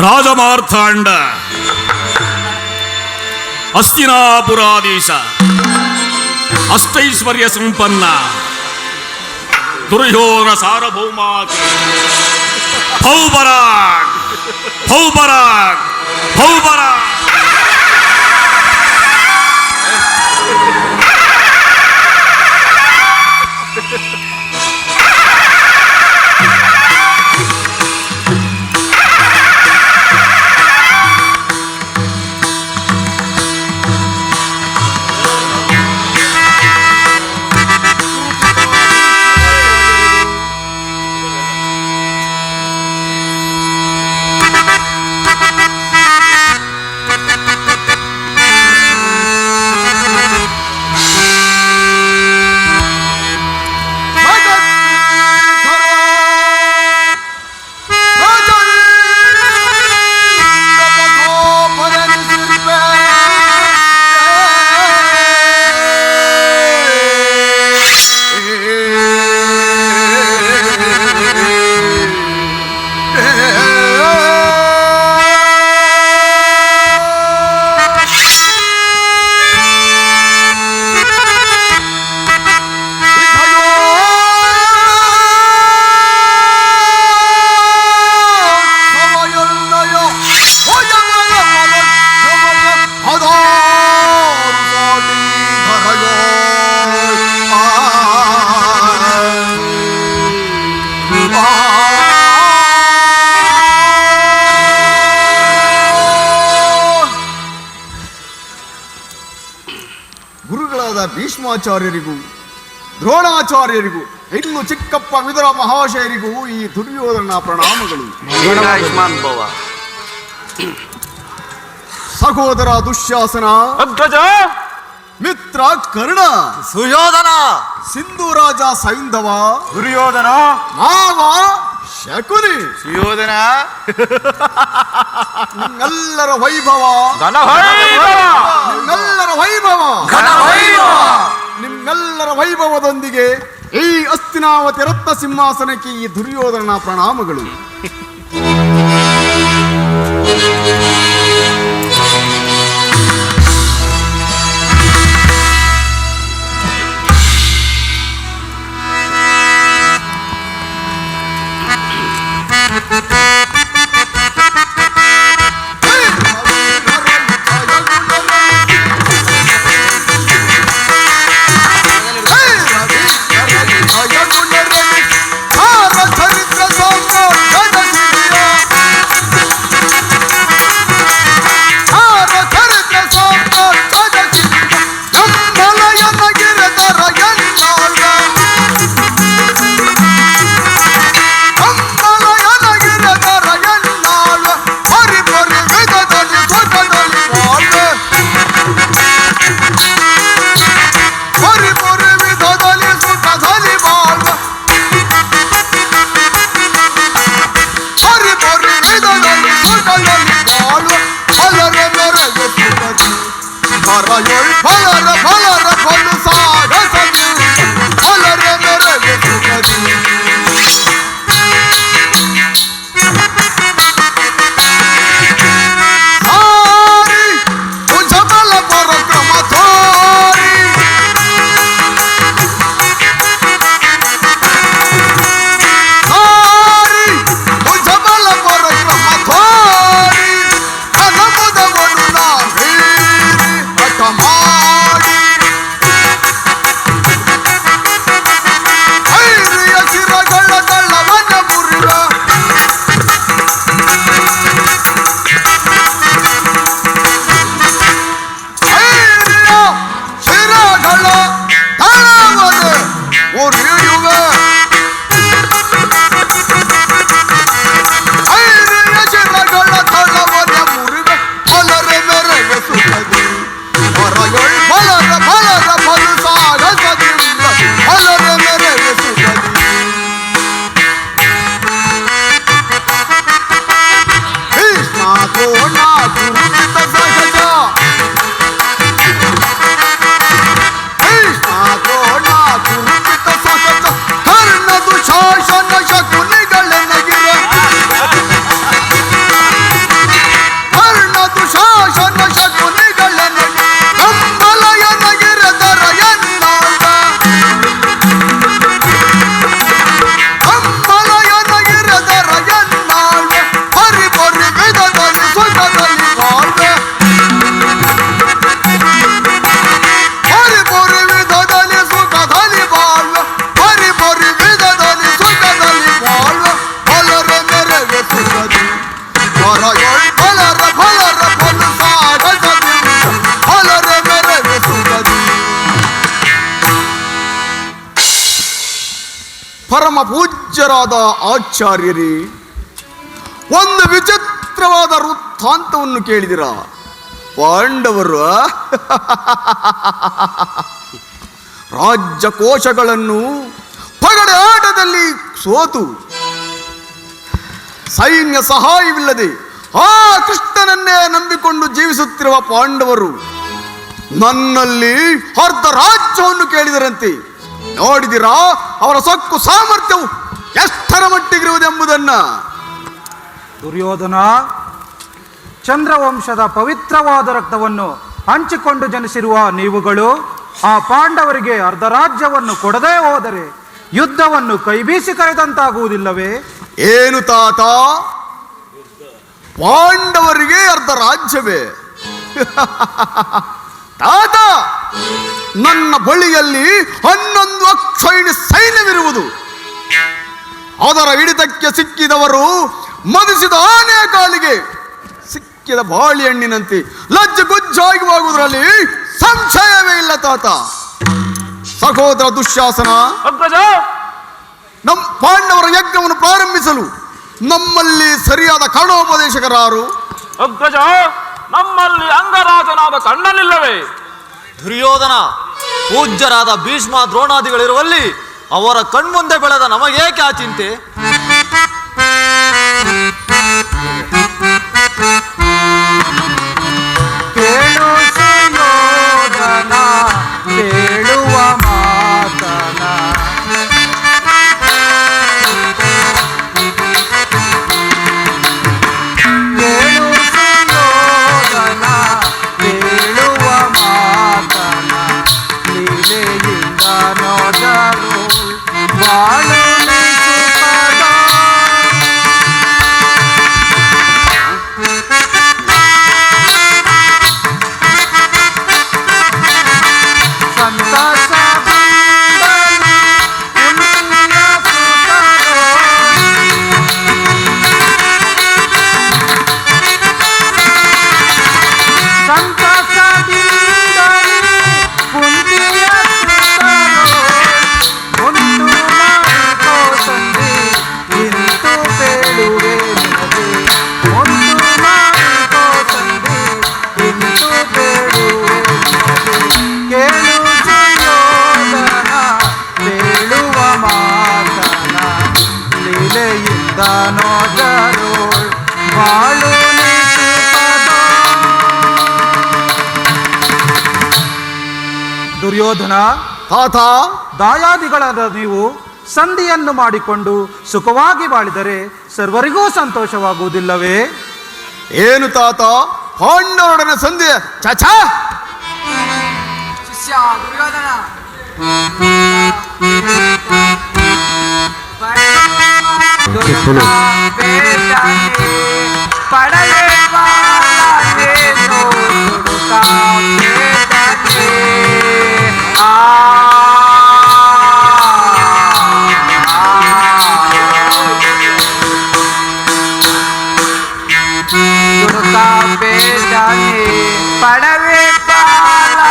ರಾಜಮಾರ್ಥಾಂಡ ಹಸ್ತಿನಾಪುರಾಧೀಶ ಅಷ್ಟೈಶ್ವರ್ಯ ಸಂಪನ್ನ ದುರ್ಯೋಧನ ಸಾರ್ವಭೌಮ ಭೌಪರಾಗ್ ಭೌಪರಾಗ್ ಭೌಪರಾಗ್. ಗುರುಗಳಾದ ಭೀಷ್ಮಾಚಾರ್ಯರಿಗೂ ದ್ರೋಣಾಚಾರ್ಯರಿಗೂ ಇನ್ನು ಚಿಕ್ಕಪ್ಪ ವಿದುರ ಮಹಾಶಯರಿಗೂ ಈ ದುರ್ಯೋಧನ ಪ್ರಣಾಮಗಳು. ಸಹೋದರ ದುಶ್ಯಾಸನ, ಮಿತ್ರ ಕರ್ಣ, ಸುಯೋಧನ, ಸಿಂಧು ರಾಜ ಸೈಂಧವ, ದುರ್ಯೋಧನ, ಮಾವ ಶಕುನಿ, ಸುಯೋಧನ, ನಿಮ್ಮೆಲ್ಲರ ವೈಭವ, ನಿಮ್ಮೆಲ್ಲರ ವೈಭವ, ನಿಮ್ಮೆಲ್ಲರ ವೈಭವದೊಂದಿಗೆ ಈ ಹಸ್ತಿನಾವತಿ ರತ್ನ ಸಿಂಹಾಸನಕ್ಕೆ ಈ ದುರ್ಯೋಧನ ಪ್ರಣಾಮಗಳು. ಪರಮ ಪೂಜ್ಯರಾದ ಆಚಾರ್ಯರೇ, ಒಂದು ವಿಚಿತ್ರವಾದ ವೃತ್ತಾಂತವನ್ನು ಕೇಳಿದಿರ? ಪಾಂಡವರು ರಾಜ್ಯಕೋಶಗಳನ್ನು ಪಗಡೆ ಆಟದಲ್ಲಿ ಸೋತು ಸೈನ್ಯ ಸಹಾಯವಿಲ್ಲದೆ ಆ ಕೃಷ್ಣನನ್ನೇ ನಂಬಿಕೊಂಡು ಜೀವಿಸುತ್ತಿರುವ ಪಾಂಡವರು ನನ್ನಲ್ಲಿ ಅರ್ಧ ರಾಜ್ಯವನ್ನು ಕೇಳಿದರಂತೆ. ನೋಡಿದಿರಾ ಅವರ ಸೊಕ್ಕು ಸಾಮರ್ಥ್ಯವು ಎಷ್ಟರ ಮಟ್ಟಿಗಿರುವುದೆಂಬುದನ್ನ? ದುರ್ಯೋಧನ, ಚಂದ್ರವಂಶದ ಪವಿತ್ರವಾದ ರಕ್ತವನ್ನು ಹಂಚಿಕೊಂಡು ಜನಿಸಿರುವ ನೀವುಗಳು ಆ ಪಾಂಡವರಿಗೆ ಅರ್ಧ ರಾಜ್ಯವನ್ನು ಕೊಡದೇ ಹೋದರೆ ಯುದ್ಧವನ್ನು ಕೈಬೀಸಿ ಕರೆದಂತಾಗುವುದಿಲ್ಲವೇ? ಏನು ತಾತ, ಪಾಂಡವರಿಗೆ ಅರ್ಧ ರಾಜ್ಯವೇ? ತಾತ, ನನ್ನ ಬಳಿಯಲ್ಲಿ 11 ಅಕ್ಷೋಹಿಣಿ ಸೈನ್ಯವಿರುವುದು. ಅದರ ಹಿಡಿತಕ್ಕೆ ಸಿಕ್ಕಿದವರು ಮದಿಸಿದ ಆನೆ ಕಾಲಿಗೆ ಸಿಕ್ಕಿದ ಬಾಳೆಹಣ್ಣಿನಂತೆ ಲಜ್ಜುಗುಜ್ಜಾಗಿ ಹೋಗುವುದರಲ್ಲಿ ಸಂಶಯವೇ ಇಲ್ಲ ತಾತ. ಸಹೋದರ ದುಶ್ಯಾಸನ, ನಮ್ಮ ಪಾಂಡವರ ಯಜ್ಞವನ್ನು ಪ್ರಾರಂಭಿಸಲು ನಮ್ಮಲ್ಲಿ ಸರಿಯಾದ ಕರ್ಣೋಪದೇಶಕರಾರು? ಅಗ್ರಜ, ನಮ್ಮಲ್ಲಿ ಅಂಗರಾಜನಾದ ಕಣ್ಣನಿಲ್ಲವೇ? ದುರ್ಯೋಧನ, ಪೂಜ್ಯರಾದ ಭೀಷ್ಮ ದ್ರೋಣಾದಿಗಳಿರುವಲ್ಲಿ ಅವರ ಕಣ್ಮುಂದೆ ಬೆಳೆದ ನಮಗೇಕೆ ಆ ಚಿಂತೆ? ಕೇಳು ಸುಯೋಧನ, ಕೇಳುವ ಮಾತನ. ಕೇಳು ಸುಯೋಧನ, ಕೇಳುವ ಮಾತನ. ಲೀಲೆಯಿಂದ ನೋಡರು ಬಾಳು ಸುಖದ. ದುರ್ಯೋಧನ, ತಾತ, ದಾಯಾದಿಗಳಾದ ನೀವು ಸಂಧಿಯನ್ನು ಮಾಡಿಕೊಂಡು ಸುಖವಾಗಿ ಬಾಳಿದರೆ ಸರ್ವರಿಗೂ ಸಂತೋಷವಾಗುವುದಿಲ್ಲವೇ? ಏನು ತಾತ, ಪಾಂಡವರೊಡನೆ ಸಂಧಿ? ಚಚ, ಶಿಷ್ಯ ದುರ್ಯೋಧನ, ಪಡಲೆ ಪಡವೆ ಪಾಲನೇನು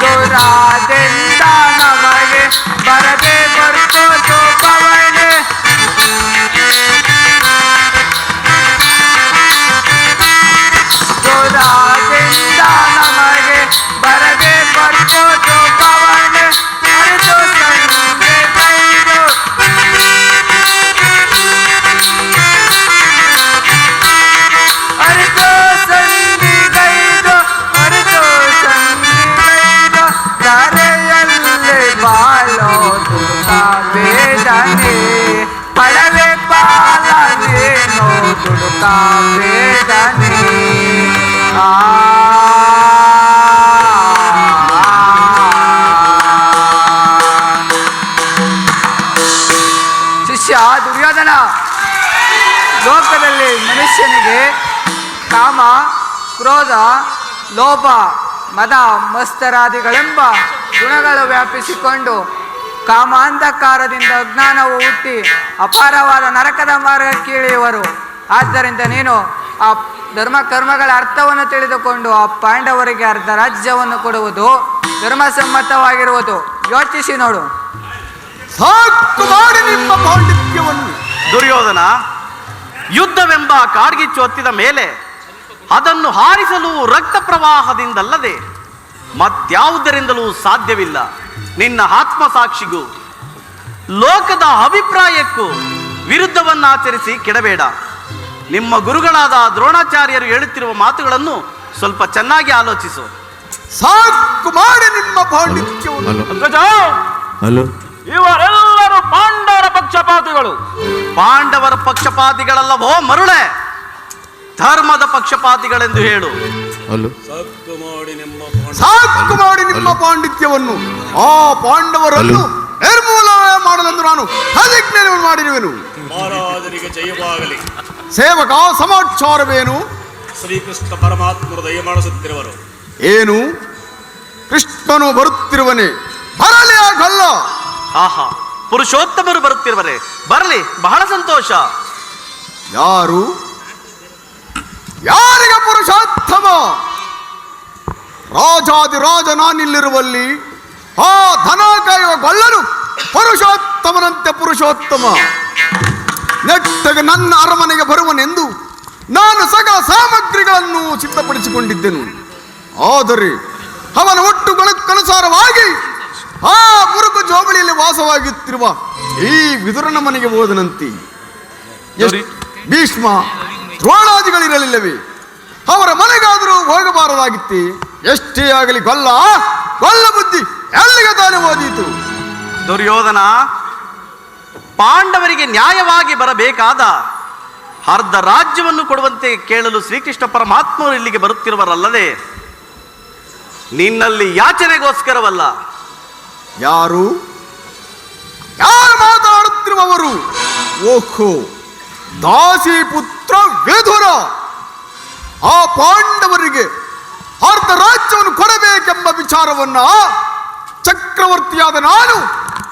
ದೊರಾದಿಂದ ನಮಗೆ ಬರದೆ ಬರ್ತು ಪವನೆ. ದೊರಾದಿಂದ ನಮಗೆ ಬರದೆ ಬರ್ತು ಪವನೆ. ಅರಿತು ಸಂಗೆ ಕೈದು ಅರಿತು ಸಂಧಿಗೈದು ಅರಿತು ಸಂಧಿಗೈದು ಧರೆಯಲ್ಲಿ ಬಾಳೋದು ವೇದನೆ. ಪಡವೆ ಪಾಲನೇನೋ ದುಡುಕ ವೇದನೆ. ಶಿಷ್ಯ ದುರ್ಯೋಧನ, ಲೋಕದಲ್ಲಿ ಮನುಷ್ಯನಿಗೆ ಕಾಮ, ಕ್ರೋಧ, ಲೋಭ, ಮದ, ಮಸ್ತರಾದಿಗಳೆಂಬ ಗುಣಗಳು ವ್ಯಾಪಿಸಿಕೊಂಡು ಕಾಮಾಂಧಕಾರದಿಂದ ಅಜ್ಞಾನವು ಹುಟ್ಟಿ ಅಪಾರವಾದ ನರಕದ ಮಾರ್ಗಕ್ಕೆ ಇಳಿಯುವರು. ಆದ್ದರಿಂದ ನೀನು ಆ ಧರ್ಮ ಕರ್ಮಗಳ ಅರ್ಥವನ್ನು ತಿಳಿದುಕೊಂಡು ಆ ಪಾಂಡವರಿಗೆ ಅರ್ಧ ರಾಜ್ಯವನ್ನು ಕೊಡುವುದು ಧರ್ಮಸಮ್ಮತವಾಗಿರುವುದು. ಯೋಚಿಸಿ ನೋಡು. ಸಾಕು ಮಾಡಿ ನಿಮ್ಮ ಪಾಂಡಿತ್ಯವನ್ನು. ದುರ್ಯೋಧನ, ಯುದ್ಧವೆಂಬ ಕಾಡ್ಗಿಚ್ಚು ಹೊತ್ತಿದ ಮೇಲೆ ಅದನ್ನು ಹಾರಿಸಲು ರಕ್ತ ಪ್ರವಾಹದಿಂದಲ್ಲದೆ ಮತ್ಯಾವುದರಿಂದಲೂ ಸಾಧ್ಯವಿಲ್ಲ. ನಿನ್ನ ಆತ್ಮಸಾಕ್ಷಿಗೂ ಲೋಕದ ಅಭಿಪ್ರಾಯಕ್ಕೂ ವಿರುದ್ಧವನ್ನಾಚರಿಸಿ ಕೆಡಬೇಡ. ನಿಮ್ಮ ಗುರುಗಳಾದ ದ್ರೋಣಾಚಾರ್ಯರು ಹೇಳುತ್ತಿರುವ ಮಾತುಗಳನ್ನು ಸ್ವಲ್ಪ ಚೆನ್ನಾಗಿ ಆಲೋಚಿಸು. ಸಾಕು ಮಾಡಿ ನಿಮ್ಮ ಪಾಂಡಿತ್ಯವನ್ನು. ಅಗ್ರಜ, ಇವರೆಲ್ಲರೂ ಪಾಂಡವರ ಪಕ್ಷಪಾತಿಗಳು. ಪಾಂಡವರ ಪಕ್ಷಪಾತಿಗಳಲ್ಲವೋ ಮರುಳೆ, ಧರ್ಮದ ಪಕ್ಷಪಾತಿಗಳೆಂದು ಹೇಳು. ಸಾಕು ಮಾಡಿ ನಿಮ್ಮ ಪಾಂಡಿತ್ಯವನ್ನು. ಆ ಪಾಂಡವರನ್ನು ನಿರ್ಮೂಲನೆ ಮಾಡಲೆಂದು ನಾನು ಪ್ರತಿಜ್ಞೆಯನ್ನು ಮಾಡಿರುವೆನು. ಮಹಾರಾಜರಿಗೆ ಜಯವಾಗಲಿ. ಸೇವಕ, ಸಮಾಚಾರವೇನು? ಶ್ರೀಕೃಷ್ಣ ಪರಮಾತ್ಮರು ದಯ ಮಾಡಿಸುತ್ತಿರುವರು. ಏನು? ಕೃಷ್ಣನು ಬರುತ್ತಿರುವನೇ? ಬರಲಿ ಆಗಲ್ಲ. ಆಹಾ, ಪುರುಷೋತ್ತಮರು ಬರುತ್ತಿರುವರೆ. ಬರಲಿ, ಬಹಳ ಸಂತೋಷ. ಯಾರು? ಯಾರಿಗೆ ಪುರುಷೋತ್ತಮ? ರಾಜಾದಿರಾಜ ನಾನಿಲ್ಲಿರುವಲ್ಲಿ ಆ ಧನ ಕಾಯುವ ಗೊಲ್ಲನು ಪುರುಷೋತ್ತಮನಂತೆ ಪುರುಷೋತ್ತಮ. ನೆಟ್ಟಗೆ ನನ್ನ ಅರಮನೆಗೆ ಬರುವನೆಂದು ನಾನು ಸಕಲ ಸಾಮಗ್ರಿಗಳನ್ನು ಸಿದ್ಧಪಡಿಸಿಕೊಂಡಿದ್ದೆನು. ಆದರೆ ಅವನ ಒಟ್ಟುಗಳಕ್ಕನುಸಾರವಾಗಿ ಆ ಮುರುಕು ಜೋಬಳಿಯಲ್ಲಿ ವಾಸವಾಗಿತ್ತಿರುವ ಈ ವಿದುರನ ಮನೆಗೆ ಹೋದನಂತೆ. ಭೀಷ್ಮ ದ್ರೋಣಾದಿಗಳಿರಲಿಲ್ಲವೇ? ಅವರ ಮನೆಗಾದರೂ ಹೋಗಬಾರದಾಗಿತ್ತೆ. ಎಷ್ಟೇ ಆಗಲಿ ಗೊಲ್ಲ ಬುದ್ಧಿ ಎಲ್ಲಿಗೆ ತಾನೇ ಓದೀತು? ದುರ್ಯೋಧನ, ಪಾಂಡವರಿಗೆ ನ್ಯಾಯವಾಗಿ ಬರಬೇಕಾದ ಅರ್ಧ ರಾಜ್ಯವನ್ನು ಕೊಡುವಂತೆ ಕೇಳಲು ಶ್ರೀಕೃಷ್ಣ ಪರಮಾತ್ಮರು ಇಲ್ಲಿಗೆ ಬರುತ್ತಿರುವರಲ್ಲದೆ ನಿನ್ನಲ್ಲಿ ಯಾಚನೆಗೋಸ್ಕರವಲ್ಲ. ಯಾರು ಮಾತಾಡುತ್ತಿರುವವರು? ಓಹೋ, ದಾಸಿ ಪುತ್ರ ವಿದುರ. ಆ ಪಾಂಡವರಿಗೆ ಅರ್ಧ ರಾಜ್ಯವನ್ನು ಕೊಡಬೇಕೆಂಬ ವಿಚಾರವನ್ನ ಚಕ್ರವರ್ತಿಯಾದ ನಾನು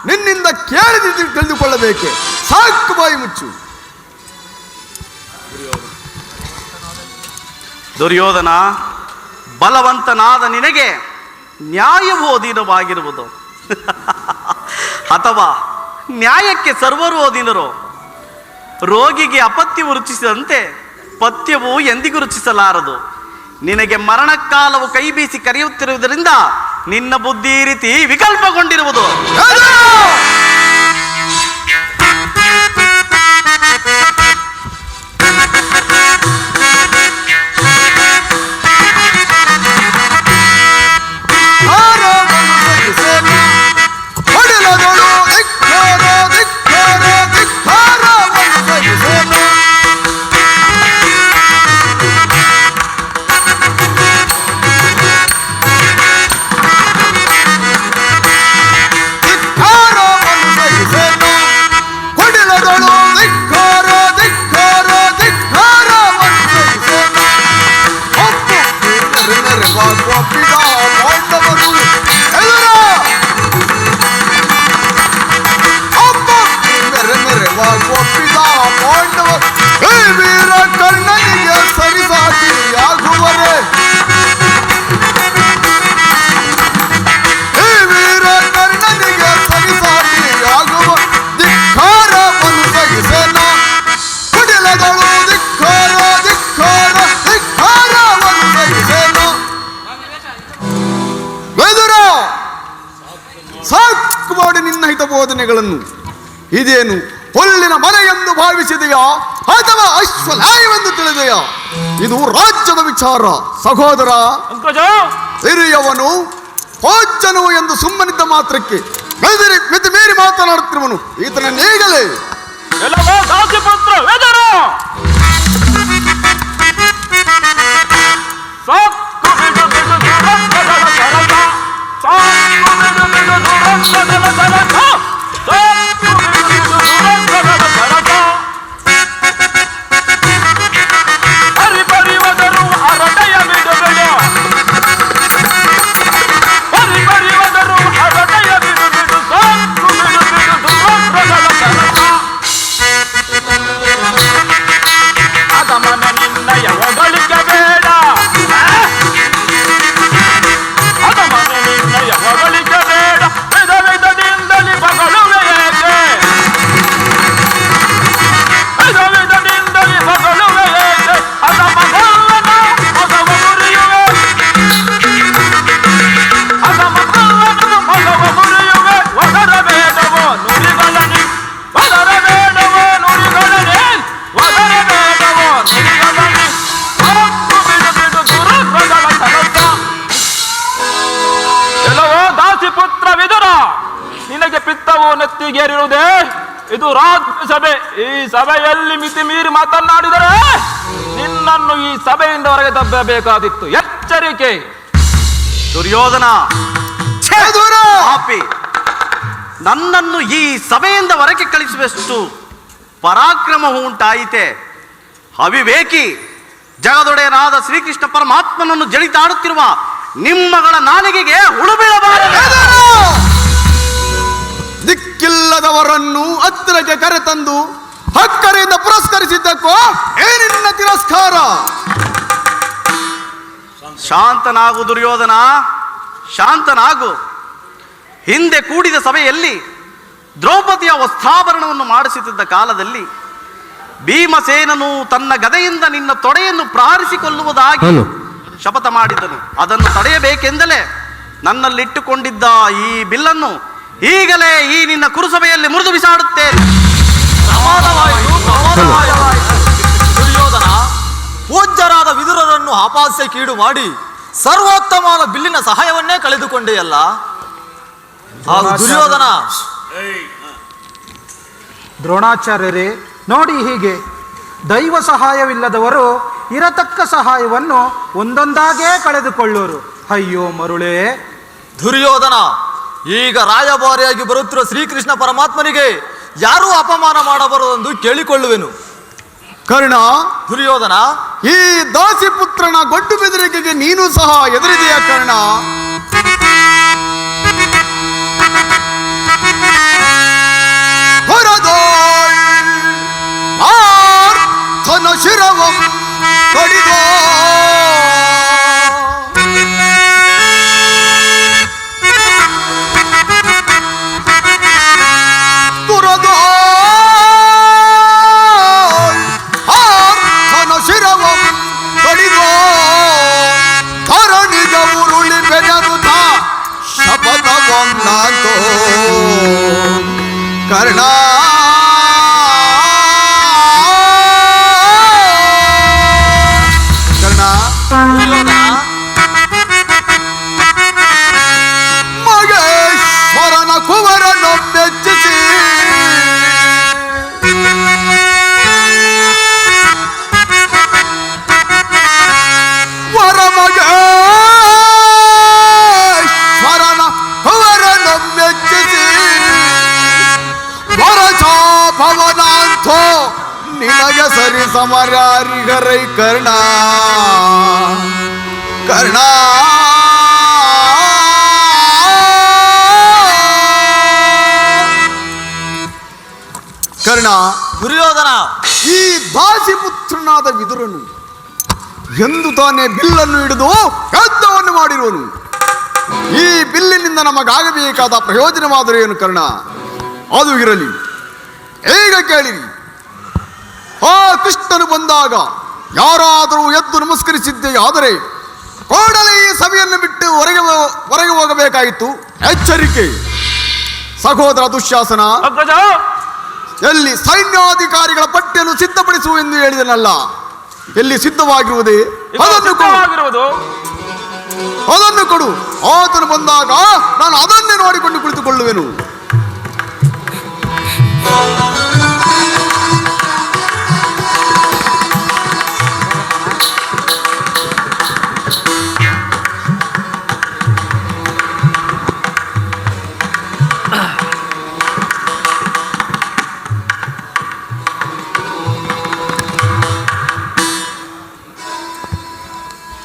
ನಿನ್ನಿಂದ ಕೇಳಿದ ತಿಳಿದುಕೊಳ್ಳಬೇಕೆ? ಸಾಕು, ಬಾಯಿ ಮುಚ್ಚು. ದುರ್ಯೋಧನ, ಬಲವಂತನಾದ ನಿನಗೆ ನ್ಯಾಯವೂ ಅಧೀನವಾಗಿರುವುದು ಅಥವಾ ನ್ಯಾಯಕ್ಕೆ ಸರ್ವರು ಅಧೀನರು? ರೋಗಿಗೆ ಅಪತ್ಯವು ರುಚಿಸಿದಂತೆ ಪಥ್ಯವು ಎಂದಿಗೂ ರುಚಿಸಲಾರದು. ನಿನಗೆ ಮರಣಕಾಲವು ಕೈ ಬೀಸಿ ಕರೆಯುತ್ತಿರುವುದರಿಂದ ನಿನ್ನ ಬುದ್ಧಿ ಈ ರೀತಿ ವಿಕಲ್ಪಗೊಂಡಿರುವುದು. ಕರ್ಣನಿಗೆ ಸರಿಸಾಟಿಯಾಗುವರೆ. ಈ ವೀರ ಕರ್ಣನಿಗೆ ಸರಿಸಾಟಿಯಾಗುವ ಧಿಕ್ಕಾರವನ್ನು ಸಹಿಸೇನ. ಕುಡಿಲಗಳು ಧಿಕ್ಕಾರ ಧಿಕ್ಕಾರ ಧಿಕ್ಕಾರವನ್ನು ಸಹಿಸೇನ. ವಿದುರ, ಸಾಕು ಮಾಡಿ ನಿನ್ನ ಹಿತಬೋಧನೆಗಳನ್ನು. ಇದೇನು ಹುಲ್ಲಿನ ಮನೆ ಎಂದು ಭಾವಿಸಿದೆಯಾ ಅಥವಾ ಅಶ್ವಲಾಯವೆಂದು ತಿಳಿದೆಯಾ? ಇದು ರಾಜ್ಯದ ವಿಚಾರ ಸಹೋದರ. ಹಿರಿಯವನು ಭೋಜನು ಎಂದು ಸುಮ್ಮನಿದ್ದ ಮಾತ್ರಕ್ಕೆ ಮಿತಿ ಮೀರಿ ಮಾತನಾಡುತ್ತಿರುವನು. ಈತನನ್ನು ಈಗಲೇ ಹೀಗೇರಿರುವುದೇ? ಇದು ರಾಜ್ಯ ಸಭೆ. ಈ ಸಭೆಯಲ್ಲಿ ಮಿತಿ ಮೀರಿ ಮಾತನಾಡಿದರೆ ನಿನ್ನನ್ನು ಈ ಸಭೆಯಿಂದ ಹೊರಗೆ ತಬ್ಬಬೇಕಾದಿತ್ತು. ಎಚ್ಚರಿಕೆ. ದುರ್ಯೋಧನ, ಛೇ! ಪಾಪಿ! ನನ್ನನ್ನು ಈ ಸಭೆಯಿಂದ ಹೊರಗೆ ಕಳಿಸುವಷ್ಟು ಪರಾಕ್ರಮ ಉಂಟಾಯಿತೆ. ಅವಿವೇಕಿ, ಜಗದೊಡೆಯನಾದ ಶ್ರೀಕೃಷ್ಣ ಪರಮಾತ್ಮನನ್ನು ಜಡಿತಾಡುತ್ತಿರುವ ನಿಮ್ಮಗಳ ನಾಲಿಗೆಗೆ ಹುಳು ಬೀಳಬಾರದು. ದಿಕ್ಕಿಲ್ಲದವರನ್ನು ಹತ್ತಿರಕ್ಕೆ ಕರೆತಂದು ಹಕ್ಕರೆಯಿಂದ ಪುರಸ್ಕರಿಸಿದ್ದಕ್ಕೋ ಏನಿನ್ನ ತಿರಸ್ಕಾರ? ಶಾಂತನಾಗು ದುರ್ಯೋಧನ, ಶಾಂತನಾಗು. ಹಿಂದೆ ಕೂಡಿದ ಸಭೆಯಲ್ಲಿ ದ್ರೌಪದಿಯ ವಸ್ತ್ರಾಭರಣವನ್ನು ಮಾಡಿಸುತ್ತಿದ್ದ ಕಾಲದಲ್ಲಿ ಭೀಮಸೇನನು ತನ್ನ ಗದೆಯಿಂದ ನಿನ್ನ ತೊಡೆಯನ್ನು ಪ್ರಾರಿಸಿಕೊಳ್ಳುವುದಾಗಿ ಶಪಥ ಮಾಡಿದ್ದನು. ಅದನ್ನು ತಡೆಯಬೇಕೆಂದಲೇ ನನ್ನಲ್ಲಿಟ್ಟುಕೊಂಡಿದ್ದ ಈ ಬಿಲ್ಲನ್ನು ಈಗಲೇ ಈ ನಿನ್ನ ಕುರುಸಭೆಯಲ್ಲಿ ಮುರಿದು ಬಿಸಾಡುತ್ತೇನೆ. ದುರ್ಯೋಧನ, ಪೂಜ್ಯರಾದ ವಿದುರರನ್ನು ಅಪಹಾಸ್ಯಕ್ಕೀಡು ಮಾಡಿ ಸರ್ವೋತ್ತಮವಾದ ಬಿಲ್ಲಿನ ಸಹಾಯವನ್ನೇ ಕಳೆದುಕೊಂಡೆಯಲ್ಲ. ದುರ್ಯೋಧನ, ದ್ರೋಣಾಚಾರ್ಯರೇ, ನೋಡಿ ಹೀಗೆ ದೈವ ಸಹಾಯವಿಲ್ಲದವರು ಇರತಕ್ಕ ಸಹಾಯವನ್ನು ಒಂದೊಂದಾಗೇ ಕಳೆದುಕೊಳ್ಳೋರು. ಅಯ್ಯೋ ಮರುಳೇ. ದುರ್ಯೋಧನ, ಈಗ ರಾಯಭಾರಿಯಾಗಿ ಬರುತ್ತಿರುವ ಶ್ರೀಕೃಷ್ಣ ಪರಮಾತ್ಮನಿಗೆ ಯಾರೂ ಅಪಮಾನ ಮಾಡಬಾರದೆಂದು ಕೇಳಿಕೊಳ್ಳುವೆನು. ಕರ್ಣ, ದುರ್ಯೋಧನ, ಈ ದಾಸಿ ಪುತ್ರನ ಗೊಡ್ಡು ಬೆದರಿಕೆಗೆ ನೀನು ಸಹ ಎದುರಿದೆಯ ಕರ್ಣ? ಶಿರವಂ ಕಡಿದೋ ತುರದೋ ಆರ್ಥನ ಶಿರವಂ ಕಡಿದೋ ಕರಣಿಗ ಉರುಳಿ ಬೆನರುತ ಶಪಥವಂ ನಾತೋ ಕರ್ಣ. ಮಗೇಶ್ವರನ ಕುವರನ್ನು ಮೆಚ್ಚಿಸಿ ವರಮಗೇಶ್ವರನ ಕುವರನ್ನು ಮೆಚ್ಚಿಸಿ ವರಚಾಪವನಾಂಥೋ ನಿನಗೆ ಸರಿ ಸಮರಾರಿಗರೈ ಕರ್ಣ. ಕರ್ಣ, ಕರ್ಣ, ದುರ್ಯೋಧನ, ಈ ದಾಸಿ ಪುತ್ರನಾದ ವಿದುರನು ಎಂದು ತಾನೇ ಬಿಲ್ಲನ್ನು ಹಿಡಿದು ಯುದ್ಧವನ್ನು ಮಾಡಿರುವನು. ಈ ಬಿಲ್ಲಿನಿಂದ ನಮಗಾಗಬೇಕಾದ ಪ್ರಯೋಜನವಾದರೂ ಏನು ಕರ್ಣ? ಅದು ಇರಲಿ, ಈಗ ಕೇಳಿರಿ. ಆ ಕೃಷ್ಣನು ಬಂದಾಗ ಯಾರಾದರೂ ಎದ್ದು ನಮಸ್ಕರಿಸಿದ್ದೇ ಆದರೆ ಕೂಡಲೇ ಈ ಸಭೆಯನ್ನು ಬಿಟ್ಟು ಹೊರಗೆ ಹೋಗಬೇಕಾಯಿತು. ಎಚ್ಚರಿಕೆ ಸಹೋದರ ದುಶ್ಯಾಸನ. ಎಲ್ಲಿ ಸೈನ್ಯಾಧಿಕಾರಿಗಳ ಪಟ್ಟಿಯನ್ನು ಸಿದ್ಧಪಡಿಸು ಎಂದು ಹೇಳಿದನಲ್ಲ, ಎಲ್ಲಿ ಸಿದ್ಧವಾಗಿರುವುದೇ ಅದನ್ನು ಕೊಡು. ಆತನು ಬಂದಾಗ ನಾನು ಅದನ್ನೇ ನೋಡಿಕೊಂಡು ಕುಳಿತುಕೊಳ್ಳುವೆನು.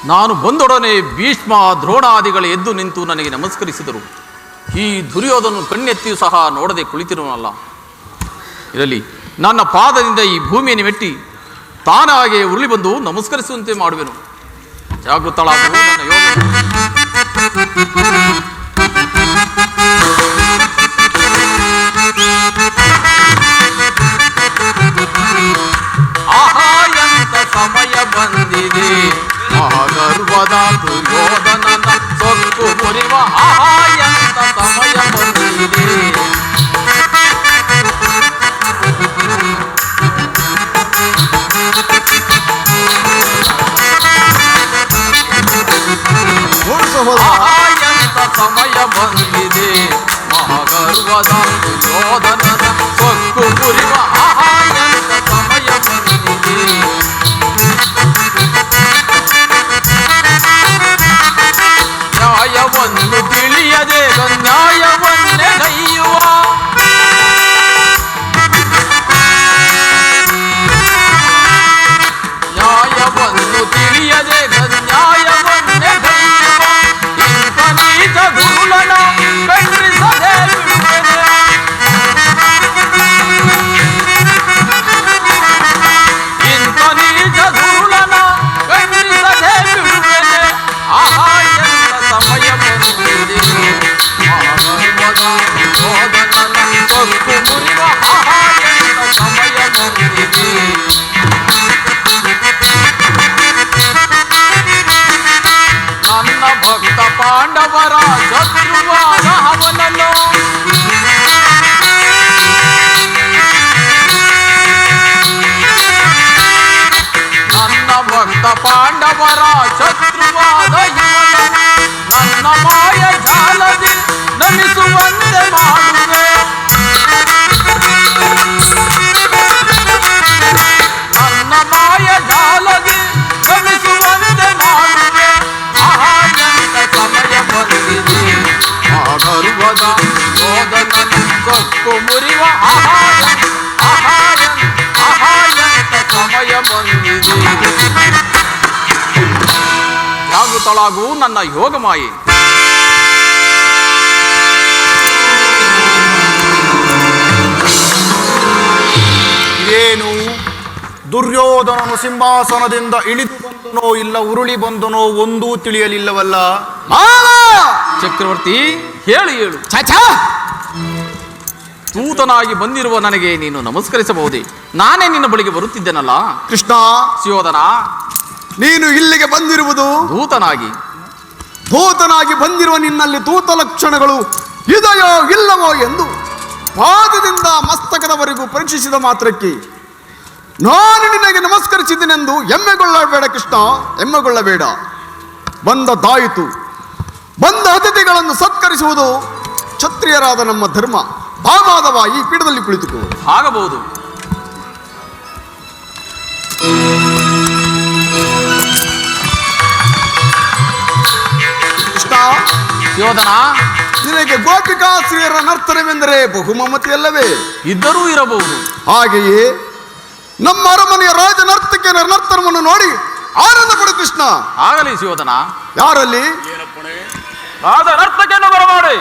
ನಾನು ಬಂದೊಡನೆ ಭೀಷ್ಮ ದ್ರೋಣಾದಿಗಳು ಎದ್ದು ನಿಂತು ನನಗೆ ನಮಸ್ಕರಿಸಿದರು. ಈ ದುರ್ಯೋಧನ ಕಣ್ಣೆತ್ತಿಯೂ ಸಹ ನೋಡದೆ ಕುಳಿತಿರುವನಲ್ಲ. ಇರಲಿ, ನನ್ನ ಪಾದದಿಂದ ಈ ಭೂಮಿಯನ್ನು ಮೆಟ್ಟಿ ತಾನಾಗೆ ಉರುಳಿ ಬಂದು ನಮಸ್ಕರಿಸುವಂತೆ ಮಾಡುವೆನು. ಜಾಗೃತಳಾಗುವ ನನ್ನ ಯೋಗ. ಆಹಾ, ಎಂತ ಸಮಯ ಬಂದಿದೆ, ಮಹಾಗರ್ವದ ದುರ್ಯೋಧನನ ಸೊಕ್ಕು ಮುರಿವ. ಆಹಾ, ಎಂತ ಸಮಯ ಬಂದಿದೆ. ಆಹಾ, ಎಂತ ಸಮಯ ಬಂದಿದೆ, ಮಹಾಗರ್ವದ ದುರ್ಯೋಧನನ ಸೊಕ್ಕು ಮುರಿವ ಆಹಾಯಂತ ಸಮಯ ಬಂದಿದೆ. ನ್ಯಾಯವನ್ನು ತಿಳಿಯದೆ ನ್ಯಾಯವನ್ನೇ ಗೈಯುವ ನ್ಯಾಯವನ್ನು ತಿಳಿಯದೆ ನ್ಯಾಯವನ್ನೇ ಗೈಯುವ ಇಂಥ ನೀಚ ಧೂಳನ ಖಂಡಿಸದೆ ಬಿಡುವೆನೆ. ಇಂಥ ನೀಚ ಧೂಳನ ಖಂಡಿಸದೆ ಬಿಡುವೆನೆ. ಆಹಾ ಎಂತ ಸಮಯ ಬಂದಿದೆ ಮಹಾಗರ್ವದ ದುರ್ಯೋಧನನ ಸೊಕ್ಕು ಮುರಿವ ಆಹಾ ಎಂತ ಸಮಯ ಬಂದಿದೆ. ನನ್ನ ಭಕ್ತ ಪಾಂಡವರ ಶತ್ರುವಾದ ಅವನನ್ನು ನನ್ನ ಭಕ್ತ ಪಾಂಡವರ ಶತ್ರುವಾದ ಇವನು ನನ್ನ ಮಾಯ ಜಾಲದಿ ನಮಿಸುವಂತೆ ಮಾಡುವೆ. ನನ್ನ ಮಾಯ ಜಾಲದಿ ನಮಿಸುವಂತೆ ಮಾಡುವೆ. ಆಹಾಯಂತ ಸಮಯ ಬಂದಿದೆ ಮಹಾಗರ್ವದ ದುರ್ಯೋಧನನ ಸೊಕ್ಕು ಮುರಿವ ಆಹಾಯಂತ ಸಮಯ ಬಂದಿದೆ. ಜಾಗೃತಳಾಗು ನನ್ನ ಯೋಗ ಮಾಯೆ. ಏನು ದುರ್ಯೋಧನನು ಸಿಂಹಾಸನದಿಂದ ಇಳಿದು ಬಂದನೋ ಇಲ್ಲ ಉರುಳಿ ಬಂದನೋ ಒಂದೂ ತಿಳಿಯಲಿಲ್ಲವಲ್ಲ. ಚಕ್ರವರ್ತಿ ಹೇಳು ಹೇಳು. ದೂತನಾಗಿ ಬಂದಿರುವ ನನಗೆ ನೀನು ನಮಸ್ಕರಿಸಬಹುದೇ? ನಾನೇ ನಿನ್ನ ಬಳಿಗೆ ಬರುತ್ತಿದ್ದೇನಲ್ಲ. ಕೃಷ್ಣ, ಸುಯೋಧನ, ನೀನು ಇಲ್ಲಿಗೆ ಬಂದಿರುವುದು ದೂತನಾಗಿ ಬಂದಿರುವ ನಿನ್ನಲ್ಲಿ ದೂತ ಲಕ್ಷಣಗಳು ಇದೆಯೋ ಇಲ್ಲವೋ ಎಂದು ಪಾದದಿಂದ ಮಸ್ತಕದವರೆಗೂ ಪರೀಕ್ಷಿಸಿದ ಮಾತ್ರಕ್ಕೆ ನಾನು ನಿನಗೆ ನಮಸ್ಕರಿಸಿದ್ದೇನೆಂದು ಹೆಮ್ಮೆಗೊಳ್ಳಬೇಡ ಕೃಷ್ಣ, ಹೆಮ್ಮೆಗೊಳ್ಳಬೇಡ. ಬಂದದ್ದಾಯಿತು. ಬಂದ ಅತಿಥಿಗಳನ್ನು ಸತ್ಕರಿಸುವುದು ಕ್ಷತ್ರಿಯರಾದ ನಮ್ಮ ಧರ್ಮ. ಭಾವಾದವ ಈ ಪೀಠದಲ್ಲಿ ಕುಳಿತುಕೋ. ಆಗಬಹುದು. ಕೃಷ್ಣ, ಯೋಧನ, ನಿನಗೆ ಗೋಪಿಕಾಶ್ರೀಯರ ನರ್ತನವೆಂದರೆ ಬಹುಮಮತಿಯಲ್ಲವೇ? ಇದ್ದರೂ ಇರಬಹುದು. ಹಾಗೆಯೇ ನಮ್ಮ ಅರಮನೆಯ ರಾಜ ನರ್ತಕಿಯರ ನರ್ತನವನ್ನು ನೋಡಿ ಆನಂದ ಪಡು ಕೃಷ್ಣ. ಆಗಲಿ ಸುಯೋಧನ. ಯಾರಲ್ಲಿ? ಏನಪ್ಪಣೆ? ರಾಜ ನರ್ತಕಿಯನ್ನು ಬರಮಾಡಿ.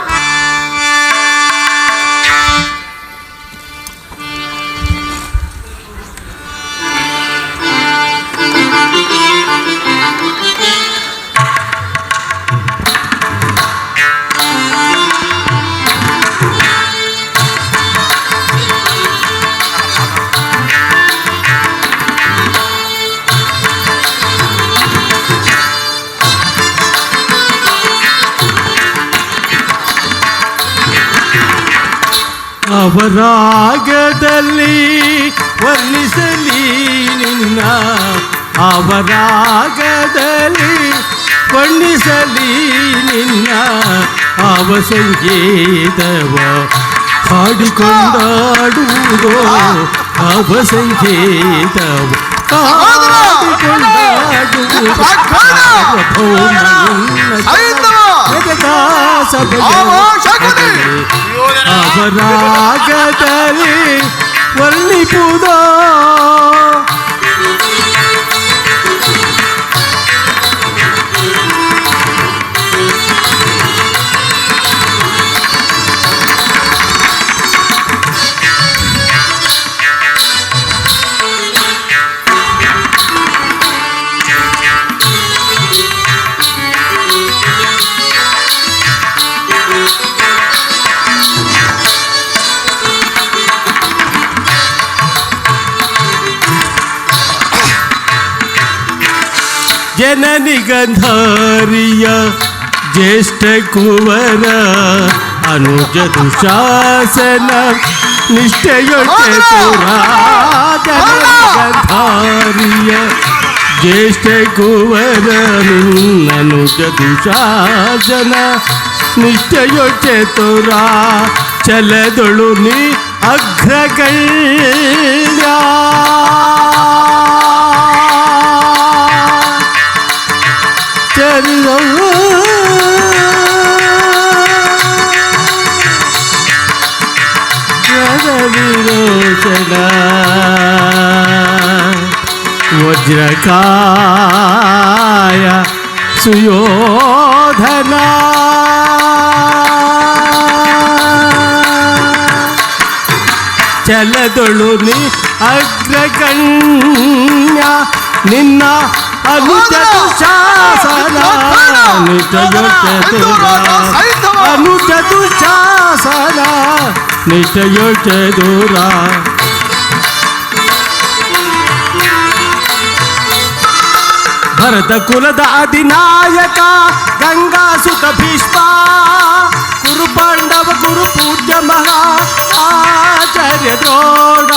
ಅವರಾಗದಲ್ಲಿ ವರ್ಣಿಸಲಿ ನಿನ್ನ, ಅವರಾಗದಲ್ಲಿ ವರ್ಣಿಸಲಿ ನಿನ್ನ ಅವ ಸಂಗೀತವ ಹಾಡಿಕೊಂಡಾಡುವುದೋ, ಅವ ಸಂಗೀತವ ಅವರಾಗದಲ್ಲಿ ವರ್ಣಿಪುದೋ. ಜನನಿ ಗಂಧಾರಿಯ ಜ್ಯೇಷ್ಠ ಕುವರ ಅನುಜ ದುಶಾಸನ ನಿಷ್ಠೆಯೊಟ್ಟೆ ಪುರ. ಜನನಿ ಗಂಧಾರಿಯ ಜ್ಯೇಷ್ಠ ಕುವರ ನಿನ್ನನುಜ ದುಶಾಸನ ನಿಷ್ಠೆಯೊಟ್ಟೆ ತೋರ ಚಲದೊಳು ನೀ ಅಗ್ರಗಣ್ಯ ಚರಿದ ವಿರೋಚನ ವಜ್ರಕಾಯ ಸುಯೋಧನ ಚಲದೊಳು ನೀ ಅಗ್ರಗಣ್ಯ ನಿನ್ನ ಅನುಜ ದುಶಾಸನ ಅನುಜ ದುಶಾಸನ ನಿಷ್ಠೆಯೊಟ್ಟೆ ದೂರ ಭರತ ಕುಲದ ಅಧಿನಾಯಕ ಗಂಗಾ ಸುತ ಭೀಷ್ಮ ಕುರು ಪಾಂಡವ ಗುರು ಪೂಜ್ಯ ಮಹಾ ಆಚಾರ್ಯ ದ್ರೋಣ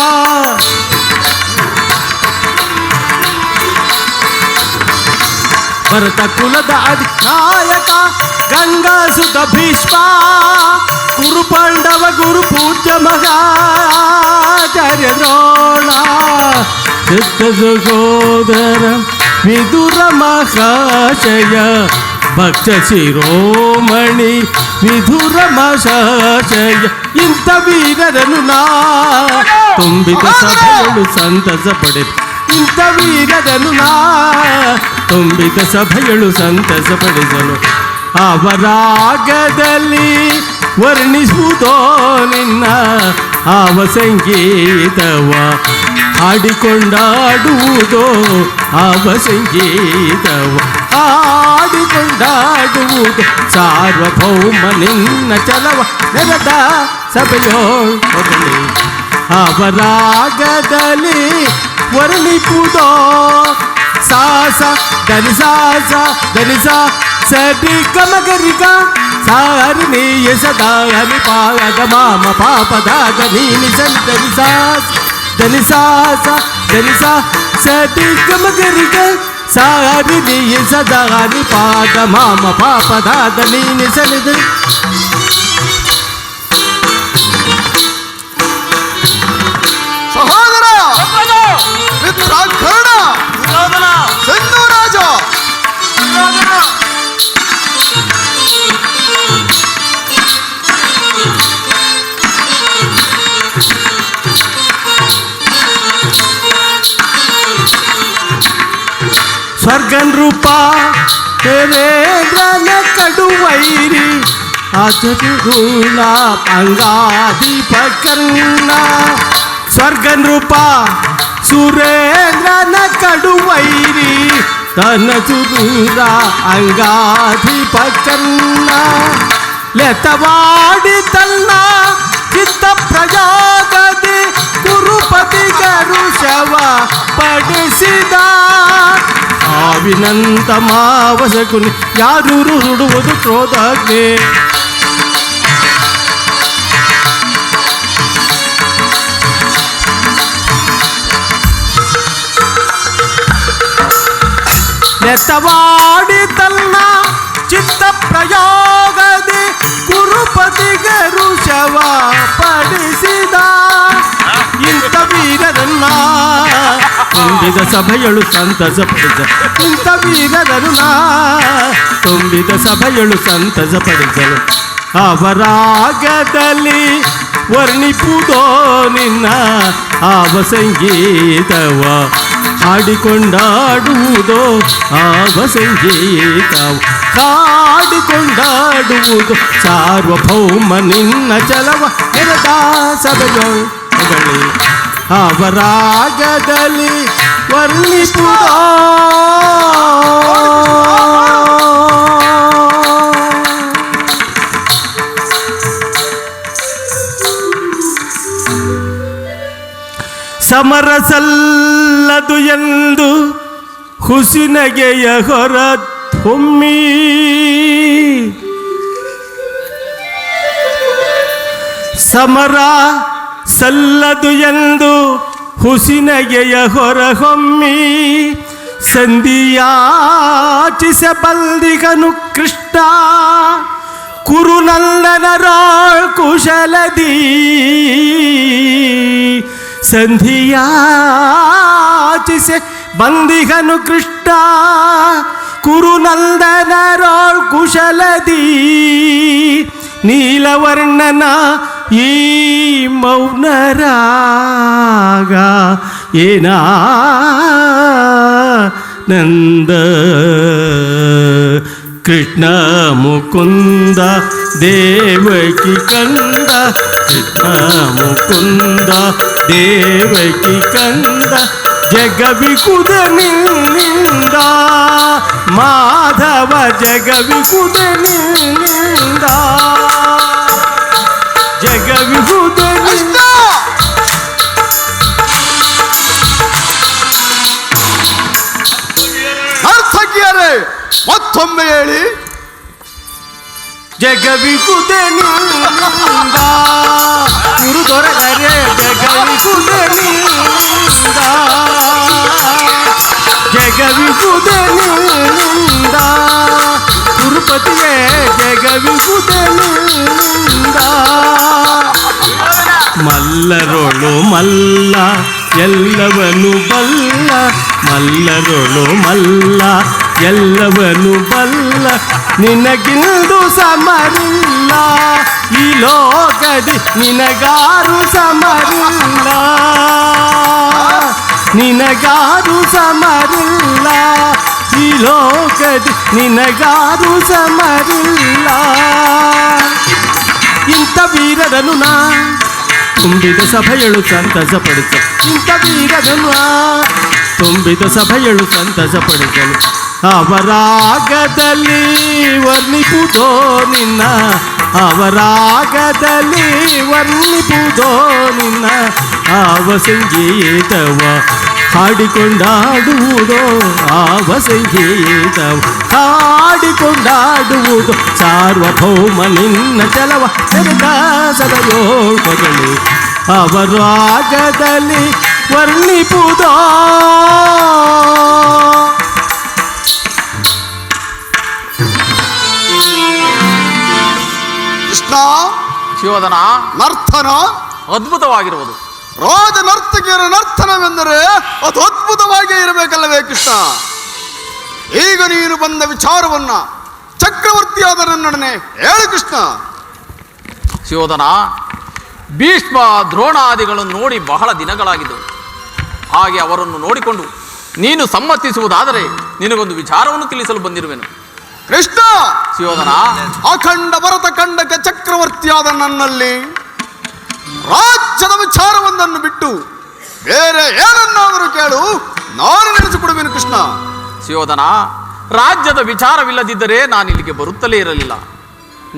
ಭರತ ಕುಲದ ಅಧಿನಾಯಕ ಗಂಗಾ ಸುತ ಭೀಷ್ಮ ಕುರು ಪಾಂಡವ ಗುರು ಪೂಜ್ಯ ಮಹಾ ಆಚಾರ್ಯ ದ್ರೋಣ ಚಿತ್ತ ಸಹೋದರ ವಿದುರ ಮಹಾಶಯ ಭಕ್ತ ಶಿರೋಮಣಿ ವಿಧುರ ಮಹಾಶಯ ಇಂಥ ವೀರರನ್ನು ನಾ ತುಂಬಿದ ಸಭೆಗಳು ಸಂತಸ ಪಡೆದು ಇಂಥ ವೀರರನ್ನು ನಾ ತುಂಬಿದ ಸಭೆಗಳು ಸಂತಸ ಪಡೆದನು ಅವರಾಗದಲ್ಲಿ ವರ್ಣಿಸುವುದೋ ನಿನ್ನ ಆವ ಸಂಗೀತವ ಹಾಡಿಕೊಂಡಾಡುವುದೋ ಆವ ಸಂಗೀತವ ಹಾಡಿಕೊಂಡಾಡುವುದು ಸಾರ್ವಭೌಮ ನಿನ್ನ ಚಲವ ನೆಲದ ಸಭೆಯೋಳಿ ಅವರಾಗದಲ್ಲಿ ವರ್ಣಿಪುದೋ ಸಾಸ ದನಿಸಾಸ ದನಿಸ ಸರಿ ಕಮಗರಿಗ ಸಾರಿ ನೀಯ ಸದಾ ಹನಿ ಪಾದ ಮಾಮ ಪಾಪದಾಗ ನೀನಿ ಸಂತನಿಸಾಸ ದನಿಸಾಸ ದನಿಸ ಸರಿ ಕಮಗರಿಗ ಸಾರಿ ನೀಯ ಸದಾ ಹನಿ ಪಾದ ಮಾಮ ಪಾಪದಾಗ ನೀನಿ ಸನಿದ ಸಹೋದರ ಮಿತ್ರಾಕರ್ಣ ಸಿಂಧು ರಾಜ ಸ್ವರ್ಗನ್ ರೂಪ ದೇವೇಂದ್ರನ ಕಡುವೈರಿ ಆಚರುಣ ಅಂಗಾಧಿಪಕರ್ಣ ಸ್ವರ್ಗನ್ ರೂಪ ಸುರೇಂದ್ರನ ಕಡುವೈರಿ ತನ್ನ ಸುದೂರ ಅಂಗಾಧಿಪಕರ್ಣ ಲೆತವಾಡಿ ತನ್ನ ಚಿತ್ತ ಪ್ರಯೋಗದಿ ಕುರುಪತಿ ಗರುಷವ ಪಡಿಸಿದ ಆವಿನಂತ ಮಾವಸಕುನಿ ಯಾರು ಸುಡುವುದು ಕ್ರೋಧಾಗ್ನೆ ನೆತ್ತವಾಡಿ ತನ್ನ ಚಿತ್ತ ಪ್ರಯೋಗದಿ ಕುರುಪತಿ ಗರುಷವ ಪಡಿಸಿದ ಇಂಥ ವೀರರನ್ನ ತುಂಬಿದ ಸಭೆಯಳು ಸಂತಸ ಪಡಿಸ ಇಂಥ ವೀರರನ್ನ ತುಂಬಿದ ಸಭೆಯಳು ಸಂತಸ ಪಡಿಸಲು ಅವರಾಗದಲ್ಲಿ ವರ್ಣಿಪುದೋ ನಿನ್ನ ಆವ ಸಂಗೀತವ ಹಾಡಿಕೊಂಡಾಡುವುದೋ ಆವ ಸಂಗೀತವ ಹಾಡಿಕೊಂಡಾಡುವುದು ಸಾರ್ವಭೌಮ ನಿನ್ನ ಚಲವ ನೆಲದ ಸಭೆಯೊಳಗಳಿ ಅವರಾಗದಲ್ಲಿ ವರ್ಣಿಪುದೋ ಸಮರಸಲ್ಲದು ಎಂದು ಹುಸಿನಗೆಯ ಹೊರಹೊಮ್ಮಿ ಸಮರ ಸಲ್ಲದು ಎಂದು ಹುಸಿನಗೆಯ ಹೊರಹೊಮ್ಮಿ ಸಂಧಿಯಾಚಿಸಬಲ್ದಿಗನು ಕೃಷ್ಣ ಕುರುನಂದನರಾಳ್ ಕುಶಲದಿ ಸಂಧಿಯಾಚಿಸೆ ಬಂದಿಗನು ಕೃಷ್ಣ ಕುರುನಂದನರಾಳ್ ಕುಶಲದಿ ನೀಲವರ್ಣನ ಈ ಮೌನರಾಗ ಏನಾ ನಂದ ಕೃಷ್ಣ ಮುಕುಂದ ದೇವಕಿ ಕಂದ ಕೃಷ್ಣ ಮುಕುಂದ ದೇವಕಿ ಕಂದ ಜಗವಿಕುದ ನಿಂದ ಮಾಧವ ಜಗವಿಕುದ ನಿಂದ ಜಗವಿಕುದ ನಿಂದ ನರ್ತಕಿಯರೇ ಮತ್ತೊಮ್ಮೆ ಹೇಳಿ. ಜಗವಿಕುದ ನಿಂದ ಗುರು ದೊರೆದರೆ ಜಗವಿಕುದ ನಿಂದ ಜಗವಿಕುದ ನಿಂದ ಗುರುಪತಿಯೇ ಜಗವಿಕುದ ನಿಂದ ಮಲ್ಲರೊಳು ಮಲ್ಲ ಎಲ್ಲವನು ಬಲ್ಲ ಮಲ್ಲರೊಳು ಮಲ್ಲ ಎಲ್ಲವನು ಬಲ್ಲ ನಿನಗಿಂದು ಸಮರಿಲ್ಲ ಈ ಲೋಕದಿ ನಿನಗಾರು ಸಮರಿಲ್ಲ ನಿನಗಾರು ಸಮರಿಲ್ಲ ಈ ಲೋಕದಿ ನಿನಗಾರು ಸಮರಿಲ್ಲ ಇಂಥ ವೀರರನು ನಾ ತುಂಬಿದ ಸಭೆಯಳು ಸಂತಸಪಡಿಸ ಇಂಥ ವೀರರನು ತುಂಬಿದ ಸಭೆಯಳು ಸಂತಸಪಡಿಸಲು ಅವರಾಗದಲ್ಲಿ ವರ್ಣಿಪುದೋ ನಿನ್ನ ಅವರಾಗದಲ್ಲಿ ವರ್ಣಿಪುದೋ ನಿನ್ನ ಆವ ಸಂಗೀತವ ಹಾಡಿಕೊಂಡಾಡುವುದೋ ಆವ ಸಂಗೀತವ ಹಾಡಿಕೊಂಡಾಡುವುದು ಸಾರ್ವಭೌಮ ನಿನ್ನ ಚಲವ ಸದಯೋಳ್ಮಗಳು ಅವರಾಗದಲ್ಲಿ ವರ್ಣಿಪುದೋ ಕೃಷ್ಣ ಶಿವೋಧನ ನರ್ತನ ಅದ್ಭುತವಾಗಿರುವುದು. ರಾಜ ನರ್ತಕಿಯರ ನರ್ತನವೆಂದರೆ ಅದು ಅದ್ಭುತವಾಗಿಯೇ ಇರಬೇಕಲ್ಲವೇ ಕೃಷ್ಣ? ಈಗ ನೀನು ಬಂದ ವಿಚಾರವನ್ನ ಚಕ್ರವರ್ತಿಯಾದ ನನ್ನೊಡನೆ ಹೇಳು ಕೃಷ್ಣ. ಶಿವೋಧನ, ಭೀಷ್ಮ ದ್ರೋಣಾದಿಗಳನ್ನು ನೋಡಿ ಬಹಳ ದಿನಗಳಾಗಿದ್ದವು. ಹಾಗೆ ಅವರನ್ನು ನೋಡಿಕೊಂಡು ನೀನು ಸಮ್ಮತಿಸುವುದಾದರೆ ನಿನಗೊಂದು ವಿಚಾರವನ್ನು ತಿಳಿಸಲು ಬಂದಿರುವೆನು. ಕೃಷ್ಣ ಶಿವೋಧನ, ಅಖಂಡ ಭರತ ಖಂಡಕ್ಕೆ ಚಕ್ರವರ್ತಿಯಾದ ನನ್ನಲ್ಲಿ ರಾಜ್ಯದ ವಿಚಾರವೊಂದನ್ನು ಬಿಟ್ಟು ಬೇರೆ ಏನನ್ನಾದರೂ ಕೇಳು, ನಾನು ನಡೆಸಿಕೊಡುವೆನು ಕೃಷ್ಣ. ಶಿವೋಧನ, ರಾಜ್ಯದ ವಿಚಾರವಿಲ್ಲದಿದ್ದರೆ ನಾನು ಇಲ್ಲಿಗೆ ಬರುತ್ತಲೇ ಇರಲಿಲ್ಲ.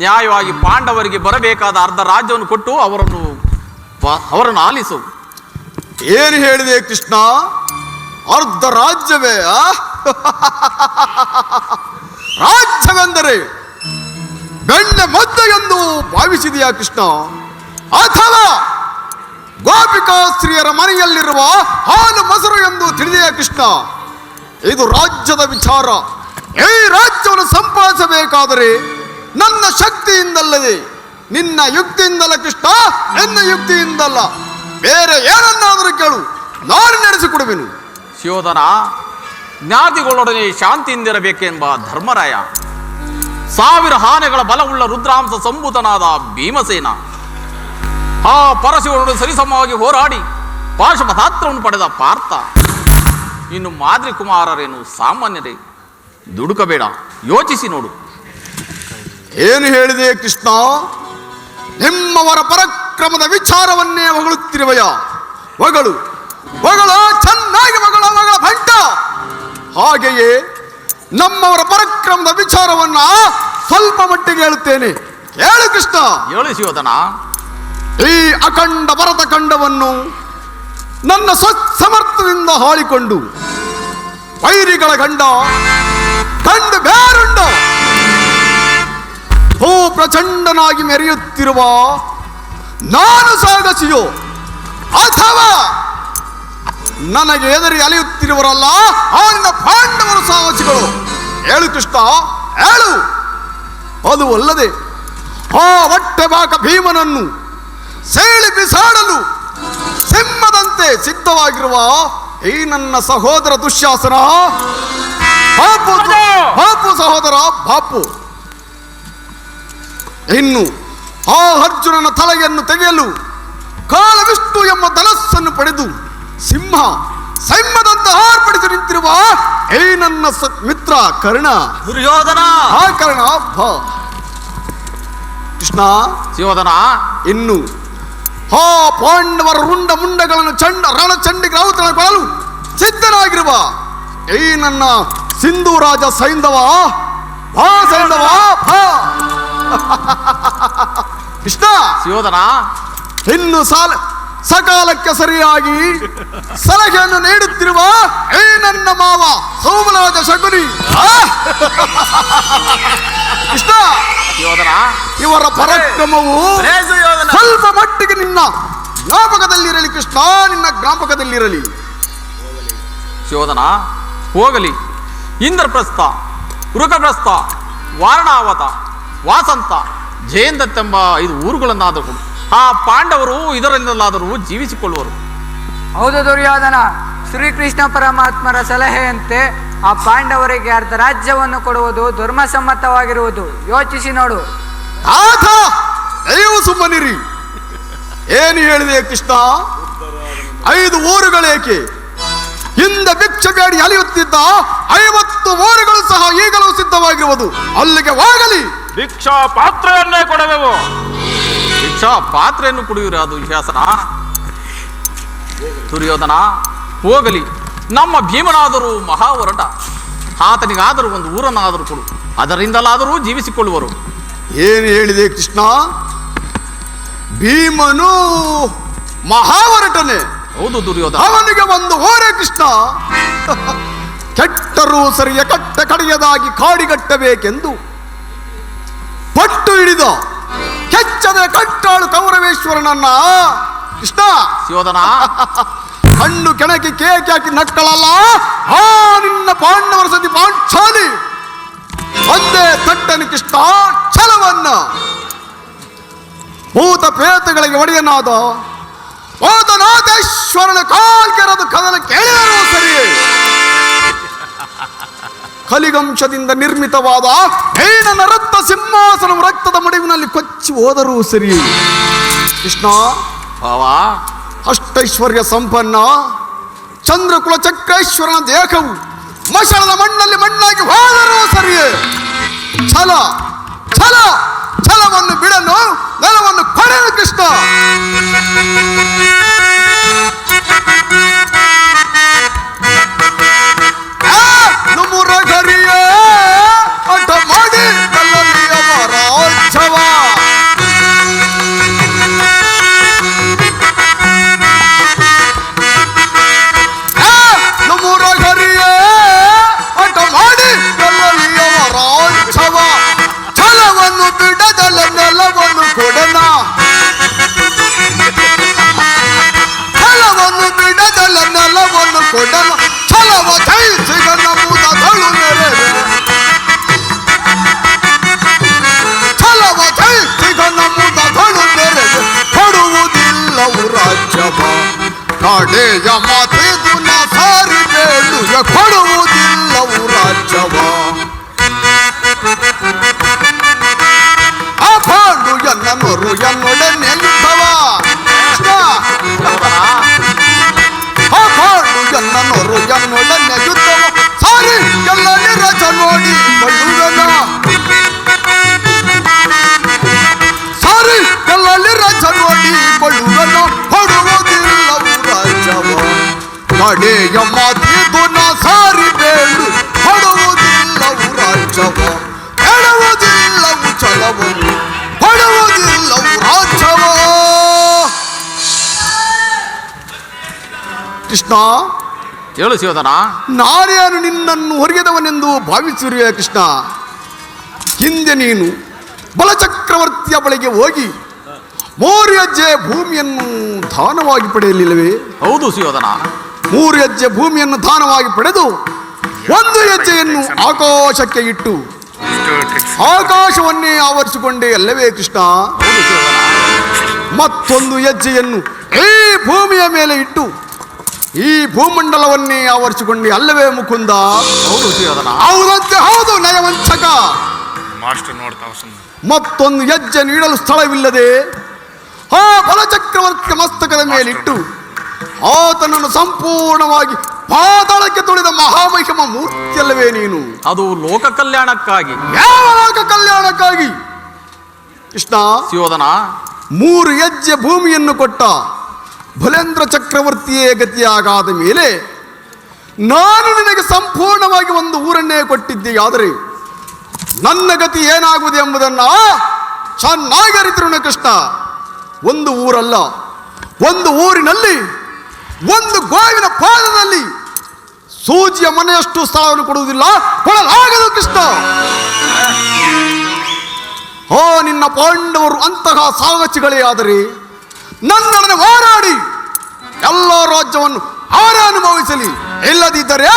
ನ್ಯಾಯವಾಗಿ ಪಾಂಡವರಿಗೆ ಬರಬೇಕಾದ ಅರ್ಧ ರಾಜ್ಯವನ್ನು ಕೊಟ್ಟು ಅವರನ್ನು ಆಲಿಸು. ಏನು ಹೇಳಿದೆ ಕೃಷ್ಣ? ಅರ್ಧ ರಾಜ್ಯವೇ? ರಾಜ್ಯವೆಂದರೆ ಬೆಣ್ಣೆ ಮದ್ದ ಎಂದು ಭಾವಿಸಿದೆಯಾ ಕೃಷ್ಣ? ಅಥವಾ ಗೋಪಿಕಾಸ್ತ್ರೀಯರ ಮನೆಯಲ್ಲಿರುವ ಹಾಲು ಮೊಸರು ಎಂದು ತಿಳಿದೆಯಾ ಕೃಷ್ಣ? ಇದು ರಾಜ್ಯದ ವಿಚಾರ. ಈ ರಾಜ್ಯವನ್ನು ಸಂಪಾದಿಸಬೇಕಾದರೆ ನನ್ನ ಶಕ್ತಿಯಿಂದಲ್ಲದೆ ನಿನ್ನ ಯುಕ್ತಿಯಿಂದಲ್ಲ ಕೃಷ್ಣ, ನಿನ್ನ ಯುಕ್ತಿಯಿಂದಲ್ಲ. ಬೇರೆ ಏನನ್ನಾದರೂ ಕೇಳು, ನಾನು ನಡೆಸಿಕೊಡುವೆನು. ಶಿವೋಧನ, ಜ್ಞಾತಿಗಳೊಡನೆ ಶಾಂತಿಯಿಂದಿರಬೇಕೆಂಬ ಧರ್ಮರಾಯ, 1000 ಆನೆಗಳ ಬಲವುಳ್ಳ ರುದ್ರಾಂಶ ಸಂಭೂತನಾದ ಭೀಮಸೇನ, ಆ ಪರಶಿವನೊಡನೆ ಸರಿಸಮವಾಗಿ ಹೋರಾಡಿ ಪಾಶುಪತಾಸ್ತ್ರವನ್ನು ಪಡೆದ ಪಾರ್ಥ, ಇನ್ನು ಮಾದ್ರಿ ಕುಮಾರರೇನು ಸಾಮಾನ್ಯರೇ? ದುಡುಕಬೇಡ, ಯೋಚಿಸಿ ನೋಡು. ಏನು ಹೇಳಿದೆ ಕೃಷ್ಣ? ನಿಮ್ಮವರ ಪರಾಕ್ರಮದ ವಿಚಾರವನ್ನೇ ಹೊಗಳುತ್ತಿರುವೆಯ? ಹೊಗಳು ಹೊಗಳು, ಚೆನ್ನಾಗಿ ಮಗಳ ಮಗಳ ಭಂಟ. ಹಾಗೆಯೇ ನಮ್ಮವರ ಪರಾಕ್ರಮದ ವಿಚಾರವನ್ನ ಸ್ವಲ್ಪ ಮಟ್ಟಿಗೆ ಹೇಳುತ್ತೇನೆ, ಹೇಳು ಕೃಷ್ಣ. ಹೇಳು ಶಿವೋಧನ. ಈ ಅಖಂಡ ಭರತ ಖಂಡವನ್ನು ನನ್ನ ಸಮರ್ಥದಿಂದ ಹಾಳಿಕೊಂಡು ವೈರಿಗಳ ಗಂಡ ಕಂಡು ಬೇರುಂಡ ಭೂ ಪ್ರಚಂಡನಾಗಿ ಮೆರೆಯುತ್ತಿರುವ ನಾನು ಸಾಗಸಿಯೋ ಅಥವಾ ನನಗೆ ಎದುರಿ ಅಲೆಯುತ್ತಿರುವರಲ್ಲ ಆ ನಿನ್ನ ಪಾಂಡವರು ಸಾಹಸಿಗಳು. ಹೇಳು ಕೃಷ್ಣ, ಹೇಳು. ಅದು ಅಲ್ಲದೆ ಆ ಹೊಟ್ಟೆಬಾಕ ಭೀಮನನ್ನು ಸೇಳಿ ಬಿಸಾಡಲು ಸಿಂಹದಂತೆ ಸಿದ್ಧವಾಗಿರುವ ಈ ನನ್ನ ಸಹೋದರ ದುಶ್ಯಾಸನ, ಬಾಪು ಸಹೋದರ ಬಾಪು, ಇನ್ನು ಆ ಅರ್ಜುನನ ತಲೆಯನ್ನು ತೆಗೆಯಲು ಕಾಲವಿಷ್ಟು ಎಂಬ ಧನಸ್ಸನ್ನು ಪಡೆದು ಸಿಂಹದಂತೆ ಆರ್ಪಡಿಸಿ ನಿಂತಿರುವ ಈ ನನ್ನ ಮಿತ್ರ ಕರ್ಣ, ದುರ್ಯೋಧನ. ಆ ಕರ್ಣ ಬಾ. ಕೃಷ್ಣ, ಸುಯೋಧನ, ಇನ್ನು ಆ ಪಾಂಡವರ ರುಂಡ ಮುಂಡಗಳನ್ನು ರಣಚಂಡಿ ಗ್ರಾವತಗೊಳ್ಳಲು ಸಿದ್ಧನಾಗಿರುವ ಈ ನನ್ನ ಸಿಂಧು ರಾಜ ಸೈಂಧವ, ಬಾ ಸೈಂಧವ ಬಾ. ಕೃಷ್ಣ, ಸುಯೋಧನ, ಇನ್ನು ಸಕಾಲಕ್ಕೆ ಸರಿಯಾಗಿ ಸಲಹೆಯನ್ನು ನೀಡುತ್ತಿರುವ ಈ ನನ್ನ ಮಾವ ಸೋಮರಾಜ ಶಕುನಿ. ಕೃಷ್ಣ, ಸುಯೋಧನ, ಇವರ ಪರಾಕ್ರಮವು ಸುಯೋಧನ. ಸ್ವಲ್ಪ ಮಟ್ಟಿಗೆ ನಿನ್ನ ಜ್ಞಾಪಕದಲ್ಲಿರಲಿ ಕೃಷ್ಣ, ನಿನ್ನ ಜ್ಞಾಪಕದಲ್ಲಿರಲಿ. ಸುಯೋಧನ, ಹೋಗಲಿ. ಇಂದ್ರಪ್ರಸ್ಥ, ವೃಕಪ್ರಸ್ಥ, ವಾರಣಾವತ, ವಾಸಂತ, ಜಯಂದತ್ತೆಂಬ 5 ಊರುಗಳನ್ನಾದರೂ ಆ ಪಾಂಡವರು ಇದರಿಂದಲಾದರೂ ಜೀವಿಸಿಕೊಳ್ಳುವರು. ಹೌದು ದುರ್ಯೋಧನ, ಶ್ರೀಕೃಷ್ಣ ಪರಮಾತ್ಮರ ಸಲಹೆಯಂತೆ ಆ ಪಾಂಡವರಿಗೆ ಅರ್ಧ ರಾಜ್ಯವನ್ನು ಕೊಡುವುದು ಧರ್ಮಸಮ್ಮತವಾಗಿರುವುದು. ಯೋಚಿಸಿ ನೋಡು. ನೀವು ಸುಮ್ಮನಿರಿ. ಏನು ಹೇಳಿದೆ ಕೃಷ್ಣ? 5 ಊರುಗಳೇಕೆ? ಹಿಂದೆ ಭಿಕ್ಷೆ ಬೇಡಿ ಅಲಿಯುತ್ತಿದ್ದ 50 ಊರುಗಳು ಸಹ ಈಗಲೂ ಸಿದ್ಧವಾಗಿರುವುದು. ಅಲ್ಲಿಗೆ ಹೋಗಲಿ. ಭಿಕ್ಷಾ ಪಾತ್ರೆಯನ್ನೇ ಕೊಡಬೇಕು. ಭಿಕ್ಷಾ ಪಾತ್ರೆಯನ್ನು ಕುಡಿಯುವರು. ಅದು ಶಾಸನ. ದುರ್ಯೋಧನ, ಹೋಗಲಿ. ನಮ್ಮ ಭೀಮನಾದರೂ ಮಹಾವರಟ, ಆತನಿಗಾದರೂ ಒಂದು ಊರನ್ನಾದರೂ ಕೊಡು, ಅದರಿಂದಲಾದರೂ ಜೀವಿಸಿಕೊಳ್ಳುವರು. ಏನು ಹೇಳಿದೆ ಕೃಷ್ಣ? ಭೀಮನು ಮಹಾವರಟನೆ? ಹೌದು ದುರ್ಯೋಧನ. ಅವನಿಗೆ ಒಂದು ಊರೇ ಕೃಷ್ಣ. ಕೆಟ್ಟರೂ ಸರಿಯ ಕಟ್ಟ ಕಡೆಯದಾಗಿ ಕಾಡಿಗಟ್ಟಬೇಕೆಂದು ಪಟ್ಟು ಹಿಡಿದ ಕೆಚ್ಚದ ಕಟ್ಟಾಳು ಕೌರವೇಶ್ವರನನ್ನ ಕೃಷ್ಣ ಸುಯೋಧನ, ಕಣ್ಣು ಕೆಣಕಿ ಕೇಕೆ ಹಾಕಿ ನಕ್ಕಳಲ್ಲ ಆ ನಿನ್ನ ಪಾಂಡವರ ಸತಿ ಪಾಂಚಾಲಿ ಒಂದೇ ತಟ್ಟನು ಕೃಷ್ಣ ಛಲವನ್ನ ಭೂತ ಪ್ರೇತಗಳಿಗೆ ಒಡೆಯನಾದ ಭೂತನಾಥೇಶ್ವರನ ಕಾಲ್ಕೆರದು ಕದನ ಕೇಳಿದರೂ ಸರಿಯೇ ಕಲಿಗಂಶದಿಂದ ನಿರ್ಮಿತವಾದ ಹೇಣನ ರಕ್ತ ಸಿಂಹಾಸನವು ರಕ್ತದ ಮಡುವಿನಲ್ಲಿ ಕೊಚ್ಚಿ ಹೋದರೂ ಸರಿ ಕೃಷ್ಣ. ಅಷ್ಟೈಶ್ವರ್ಯ ಸಂಪನ್ನ ಚಂದ್ರಕುಲ ಚಕ್ರೇಶ್ವರನ ದೇಹವು ಮಶಾಲದ ಮಣ್ಣಲ್ಲಿ ಮಣ್ಣಾಗಿ ಹೋದರೂ ಸರಿಯೇ ಛಲ ಛಲ ಛಲವನ್ನು ಬಿಡಲು ನೆಲವನ್ನು ಕೊಡೆನು ಕೃಷ್ಣ. ಮುರಗರಿಯೇ ಅಟ ಮಾಡಿ ಕಲ್ಲಲ್ಲಿಯ ರಾಜ್ಯವ ಮುರಗರಿಯೇ ಅಟ ಮಾಡಿ ಕಲ್ಲಲ್ಲಿಯ ರಾಜ್ಯವ ಛಲವನ್ನು ಬಿಡದಲ್ಲ ನೆಲವನ್ನು ಕೊಡನ ಛಲವನ್ನು ಬಿಡದಲ್ಲ ನೆಲವನ್ನು ಕೊಡನ ಛಲವ ಜಯಿಸಿದ ನಮ್ಮದಳು ನೆರೆವೆ ಛಲವ ಜಯಿಸಿದ ನಮ್ಮದಳು ನೆರೆವೆ ಕೊಡುವುದಿಲ್ಲವು ರಾಜ್ಯವ ಕಾಡೆಯ ಮಾತಿದು ನ ಸಾರಿ ಬೇಡುಯ ಕೊಡುವುದಿಲ್ಲವು ರಾಜ್ಯವ ಆ ಪಾಂಡು ಎನ್ನನೊರು ಎನ್ನೊಡನೆ ಯುದ್ಧವ ಆ ಪಾಂಡು ಎನ್ನನೊರು ಎನ್ನೊಡನೆ ಯುದ್ಧವ ಸಾರಿ ಎಲ್ಲ ನಿರಜ ನೋಡಿ ಕೊಳ್ಳುವನ ಸಾರಿ ಎಲ್ಲ ನಿರಜ ನೋಡಿ ಕೊಳ್ಳುವನ ಕೊಡುವುದಿಲ್ಲವು ರಾಜ್ಯವ ಕಡೆಯ ಮಾತಿದು ನ ಸಾರಿ ಬೇಡು ಕೊಡುವುದಿಲ್ಲವು ರಾಜ್ಯವ ಹೇಳುವುದಿಲ್ಲವು ಛಲವನ್ನು ಕೊಡುವುದಿಲ್ಲವು ರಾಜ್ಯವ. ಕೃಷ್ಣ, ಹೇಳು ಸುಯೋಧನ. ನಾನೇನು ನಿನ್ನನ್ನು ಹೊರಗೆದವನೆಂದು ಭಾವಿಸಿರುವೆ ಕೃಷ್ಣ. ಹಿಂದೆ ನೀನು ಬಲಚಕ್ರವರ್ತಿಯ ಬಳಿಗೆ ಹೋಗಿ 3 ಹೆಜ್ಜೆ ಭೂಮಿಯನ್ನು ದಾನವಾಗಿ ಪಡೆಯಲಿಲ್ಲವೇ? ಹೌದು ಸುಯೋಧನ. 3 ಹೆಜ್ಜೆ ಭೂಮಿಯನ್ನು ದಾನವಾಗಿ ಪಡೆದು 1 ಹೆಜ್ಜೆಯನ್ನು ಆಕಾಶಕ್ಕೆ ಇಟ್ಟು ಆಕಾಶವನ್ನೇ ಆವರಿಸಿಕೊಂಡೇ ಅಲ್ಲವೇ ಕೃಷ್ಣ? ಮತ್ತೊಂದು ಹೆಜ್ಜೆಯನ್ನು ಈ ಭೂಮಿಯ ಮೇಲೆ ಇಟ್ಟು ಈ ಭೂಮಂಡಲವನ್ನೇ ಆವರಿಸಿಕೊಂಡೇ ಅಲ್ಲವೇ ಮುಕುಂದ? ಹೌದಂತೆ ಹೌದು ನಯವಂಚಕ. ಮತ್ತೊಂದು ಹೆಜ್ಜೆ ನೀಡಲು ಸ್ಥಳವಿಲ್ಲದೆ ಆ ಬಲಚಕ್ರವರ್ತಿಯ ಮಸ್ತಕದ ಮೇಲಿಟ್ಟು ಆತನನ್ನು ಸಂಪೂರ್ಣವಾಗಿ ಪಾತಾಳಕ್ಕೆ ತುಳಿದ ಮಹಾಮಹಿಮ ಮೂರ್ತಿಯಲ್ಲವೇ ನೀನು? ಅದು ಲೋಕ ಕಲ್ಯಾಣಕ್ಕಾಗಿ. ಯಾವ ಲೋಕ ಕಲ್ಯಾಣಕ್ಕಾಗಿ ಕೃಷ್ಣ? ಸುಯೋಧನ, 3 ಹೆಜ್ಜೆ ಭೂಮಿಯನ್ನು ಕೊಟ್ಟ ಬಲೇಂದ್ರ ಚಕ್ರವರ್ತಿಯೇ ಗತಿಯಾಗಾದ ಮೇಲೆ ನಾನು ನಿನಗೆ ಸಂಪೂರ್ಣವಾಗಿ ಒಂದು ಊರನ್ನೇ ಕೊಟ್ಟಿದ್ದೆ. ಆದರೆ ನನ್ನ ಗತಿ ಏನಾಗುವುದು ಎಂಬುದನ್ನು ಚೆನ್ನಾಗಿ ಅರಿತಿರುಣ ಕೃಷ್ಣ. ಒಂದು ಊರಲ್ಲ, ಒಂದು ಊರಿನಲ್ಲಿ ಒಂದು ಗೋವಿನ ಪಾದದಲ್ಲಿ ಸೂಜಿಯ ಮನೆಯಷ್ಟು ಸ್ಥಳವನ್ನು ಕೊಡುವುದಿಲ್ಲ, ಕೊಡಲಾಗದು ಕೃಷ್ಣ. ಓ ನಿನ್ನ ಪಾಂಡವರು ಅಂತಹ ಸಾಹಸಿಗಳೇ ಆದರೆ ನನ್ನೊಡನೆ ಹೋರಾಡಿ ಎಲ್ಲ ರಾಜ್ಯವನ್ನು ಅವರೇ ಅನುಭವಿಸಲಿ. ಇಲ್ಲದಿದ್ದರೆ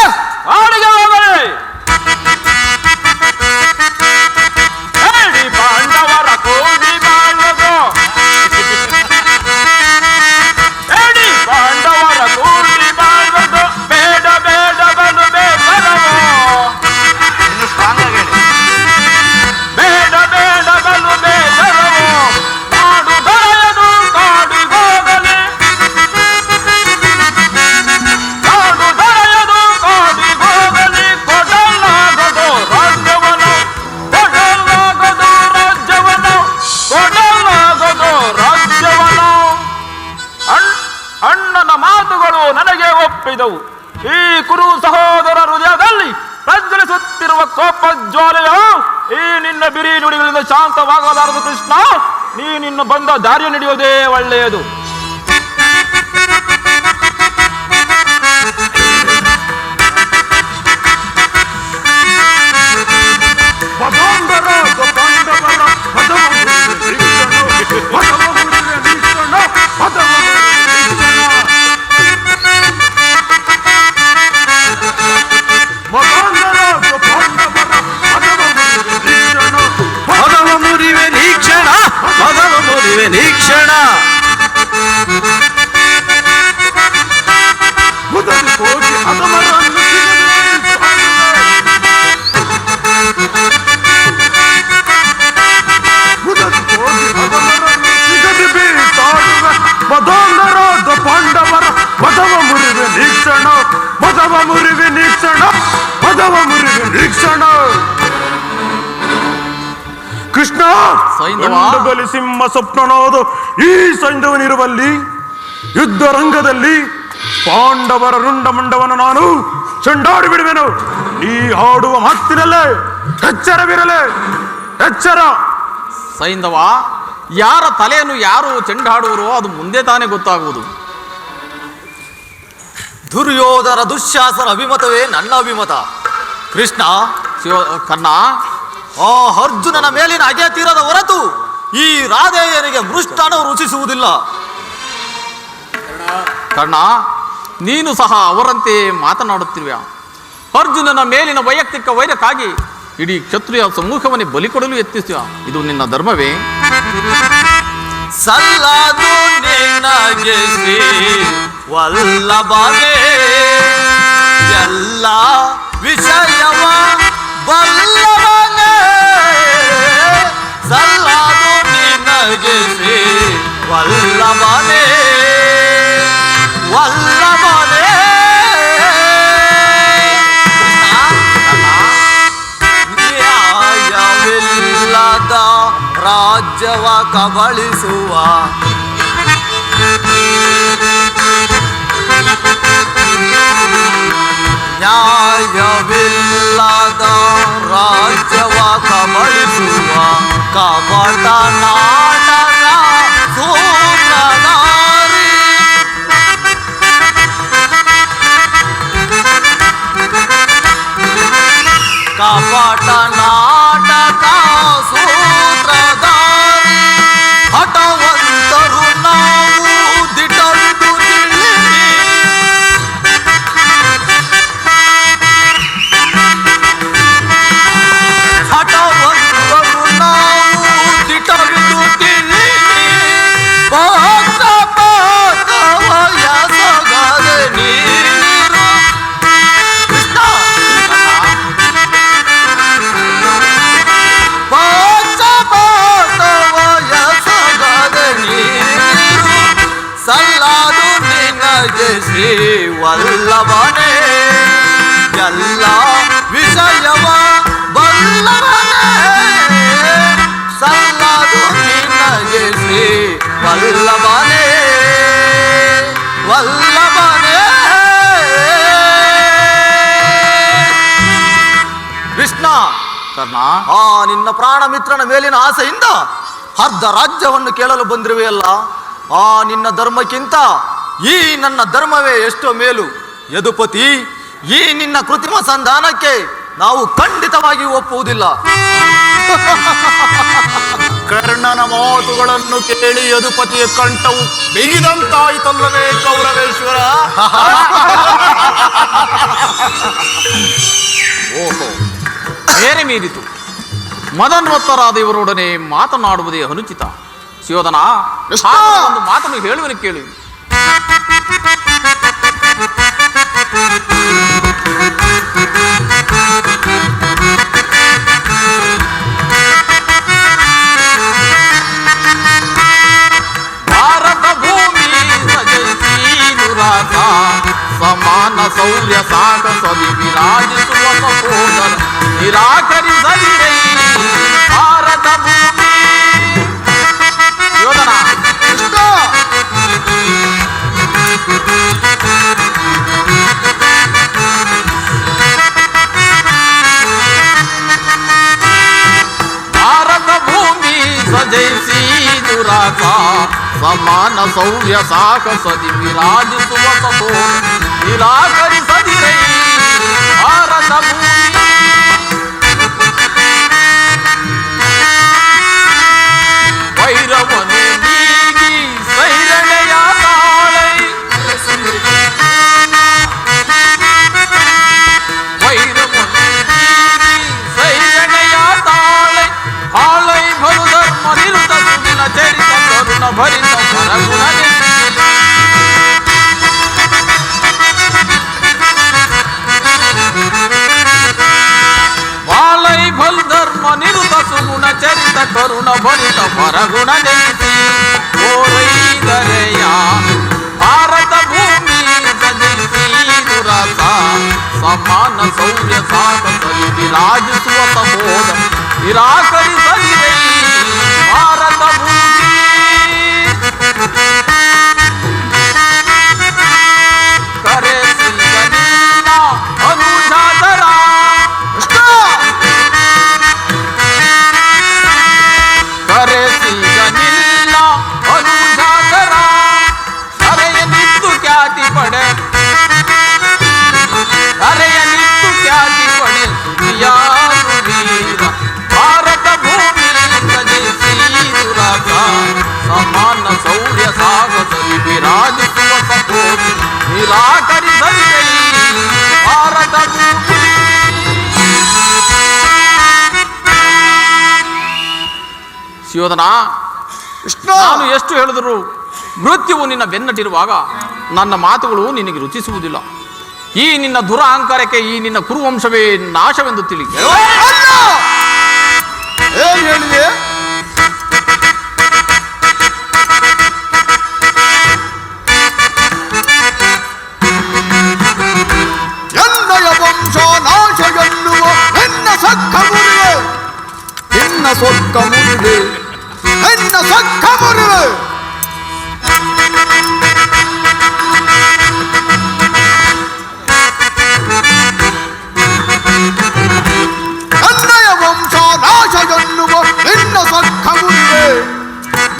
ಈ ಕುರು ಸಹೋದರ ಹೃದಯದಲ್ಲಿ ಪ್ರಜ್ವಲಿಸುತ್ತಿರುವ ಕೋಪ ಜ್ವಾಲೆಯು ಈ ನಿನ್ನ ಬಿರಿ ನುಡಿಗಳಿಂದ ಶಾಂತವಾಗಲಾರದು ಕೃಷ್ಣ. ನೀ ನಿನ್ನ ಬಂದ ದಾರಿಯ ನಡೆಯುವುದೇ ಒಳ್ಳೆಯದು. ನಿರೀಕ್ಷಣ ಪಾಂಡವರ ಪದವ ಮುರಿವೆ ನೀಕ್ಷಣ, ಪದವ ಮುರಿವೆ ನೀಕ್ಷಣ, ಪದವ ಮುರಿವೆ ನೀಕ್ಷಣ. ಕೃಷ್ಣ, ಗಂಡಗಲಿ ಸಿಂಹ ಸ್ವಪ್ನನಾದ ಈ ಸೈಂಧವನಿರುವಲ್ಲಿ ಯುದ್ಧ ರಂಗದಲ್ಲಿ ಪಾಂಡವರ ರುಂಡ ಮುಂಡವನ್ನು ನಾನು ಚೆಂಡಾಡಿ ಬಿಡುವೆನು. ಈ ಹಾಡುವ ಮಾತಿನಲ್ಲೇ ಎಚ್ಚರವಿರಲೇ, ಎಚ್ಚರ. ಸೈಂಧವ, ಯಾರ ತಲೆಯನ್ನು ಯಾರು ಚೆಂಡಾಡುವರೋ ಅದು ಮುಂದೆ ತಾನೇ ಗೊತ್ತಾಗುವುದು. ದುರ್ಯೋಧನ ದುಶ್ಯಾಸನ ಅಭಿಮತವೇ ನನ್ನ ಅಭಿಮತ. ಕೃಷ್ಣ, ಕರ್ಣ, ಆ ಅರ್ಜುನನ ಮೇಲಿನ ಅಗೆ ತೀರದ ಹೊರತು ಈ ರಾಧೆಯನಿಗೆ ಮೃಷ್ಟಾನ ರುಚಿಸುವುದಿಲ್ಲ. ಕರ್ಣ, ನೀನು ಸಹ ಅವರಂತೆ ಮಾತನಾಡುತ್ತಿರುವೆ. ಅರ್ಜುನನ ಮೇಲಿನ ವೈಯಕ್ತಿಕ ವೈರಕ್ಕಾಗಿ ಇಡೀ ಕ್ಷತ್ರಿಯ ಸಮೂಹವನ್ನೇ ಬಲಿ ಕೊಡಲು ಯತ್ನಿಸುವ ಇದು ನಿನ್ನ ಧರ್ಮವೇ? ಸಲ್ಲದು ನಿನಗೆ ಶ್ರೀ ವಲ್ಲಭನೇ ಎಲ್ಲ ವಿಷಯವ ಬಲ್ಲವನೇ. ಸಲ್ಲದು ನಿನಗೆ ಶ್ರೀ ವಲ್ಲಭನೇ ವಲ್ಲಭನೇ. ನ್ಯಾಯವಿಲ್ಲದ ರಾಜ್ಯವ ಕಬಳಿಸುವ ನ್ಯಾಯವಿಲ್ಲದ ರಾಜ್ಯವ ಕಬಳಿಸುವ ಕಪಟ ನಾಟಕ ಸೂತ್ರಧಾರಿ. ಕಪಟ ನಾಟಕ ಸೂತ್ರಧಾರಿ ಹಠವಂತರು ನಾವು ದಿಟಂದು ತಿಳಿದಿ ವಲ್ಲಭನೇ ವಲ್ಲಭನೇ. ಕೃಷ್ಣ, ಕರ್ಣ, ಆ ನಿನ್ನ ಪ್ರಾಣ ಮಿತ್ರನ ಮೇಲಿನ ಆಸೆಯಿಂದ ಅರ್ಧ ರಾಜ್ಯವನ್ನು ಕೇಳಲು ಬಂದಿರುವೆಯಲ್ಲ, ಆ ನಿನ್ನ ಧರ್ಮಕ್ಕಿಂತ ಈ ನನ್ನ ಧರ್ಮವೇ ಎಷ್ಟೋ ಮೇಲು. ಯದುಪತಿ, ಈ ನಿನ್ನ ಕೃತ್ರಿಮ ಸಂಧಾನಕ್ಕೆ ನಾವು ಖಂಡಿತವಾಗಿ ಒಪ್ಪುವುದಿಲ್ಲ. ಕರ್ಣನ ಮಾತುಗಳನ್ನು ಕೇಳಿ ಯದುಪತಿಯ ಕಂಠವು ಬಿಗಿದಂತಾಯಿತಲ್ಲವೇ ಕೌರವೇಶ್ವರ? ಓಹೋ, ಬೇರೆ ಮೀರಿತು. ಮದನ್ವತ್ತರಾದ ಇವರೊಡನೆ ಮಾತನಾಡುವುದೇ ಅನುಚಿತ. ಸುಯೋಧನ, ಒಂದು ಮಾತನ್ನು ಹೇಳುವನು ಕೇಳಿ. ಭಾರತ ಭೂಮಿ ಸಜಸೀನುರಾಸ ಸಮಾನ ಶೌರ್ಯ ಸಾಹಸದಿ ವಿರಾಜಿಸುವ ಸಹೋದರ ನಿರಾಕರಿಸಲಿರೈ ಭಾರತ ಭೂಮಿ. ಯೋಧನ, ಭಾರತ ಭೂಮಿ ಸಜೈಸೀನುರಾಸ ಸಮಾನ ಶೌರ್ಯ ಸಾಹಸದಿ ವಿರಾಜಿಸುವ ಸಹೋದರ ನಿರಾಕರಿಸದಿರೈ ಭಾರತ ಭೂಮಿ. ವೈರವನು ನೀಗಿ ಸೈರಣೆಯ ತಾಳೈ ವೈರವನು ನೀಗಿ ಸೈರಣೆಯ ತಾಳೈ ಹಾಳೈ ಭರು ಧರ್ಮ ನಿರುತ ಸುದಿನ ಚರಿತ ಕರುಣ ಭರಿತ ಪರಗುಣ ಬಾಳೈ ಭಲ್ ಧರ್ಮ ನಿರುತ ಸುಗುಣ ಚರಿತ ಕರುಣ ಭರಿತ ಪರಗುಣ ನೆನೆಸಿ ಓರೈದರೆಯ ಭಾರತ ಭೂಮಿ ಸಜಸೀನುರಾಸ ಸಮಾನ ಶೌರ್ಯ ಸಾಹಸದಿ ವಿರಾಜಿಸುವ ಸಹೋದರ ನಿರಾಕರಿಸದಿರೈ ಭಾರತ ಭೂಮಿ. ಕರೆಸಿದ ನಿನ್ನ ಅನುಜಾತರ ಕರೆಸಿದ ನಿನ್ನ ಅನುಜಾತರ ಕರೆಯ ನಿತ್ತು ಖ್ಯಾತಿ ಪಡೆ ಕರೆಯ ನಿತ್ತು ಖ್ಯಾತಿ ಪಡೆ ಸುರಿಯಾರು ವೀರ ಭಾರತ ಭೂಮಿ ಸಜಸೀನುರಾಸ ಸಮಾನ ಶೌರ್ಯ ಸಾಹಸದಿ ವಿರಾಜಿಸುವ ಸಹೋದರ ನಿರಾಕರಿಸದಿರೈ ಭಾರತ ಭೂಮಿ. ಸುಯೋಧನ, ನಾನು ಎಷ್ಟು ಹೇಳಿದರೂ ಮೃತ್ಯುವು ನಿನ್ನ ಬೆನ್ನಟ್ಟಿರುವಾಗ ನನ್ನ ಮಾತುಗಳು ನಿನಗೆ ರುಚಿಸುವುದಿಲ್ಲ. ಈ ನಿನ್ನ ದುರಹಂಕಾರಕ್ಕೆ ಈ ನಿನ್ನ ಕುರುವಂಶವೇ ನಾಶವೆಂದು ತಿಳಿ. ಏನ್ ಹೇಳಿದೆ? ಎನ್ನಯ ವಂಶ ನಾಶ ಎನ್ನುವ ನಿನ್ನ ಸಕ್ಕ ಮುರಿವೆ, ನಿನ್ನ ಸೊಕ್ಕ ಮುರಿವೆ, ನಿನ್ನ ಸಕ್ಕ ಮುರಿವೆ. ಎನ್ನಯ ವಂಶ ನಾಶ ಎನ್ನುವ ನಿನ್ನ ಸೊಕ್ಕ ಮುರಿವೆ,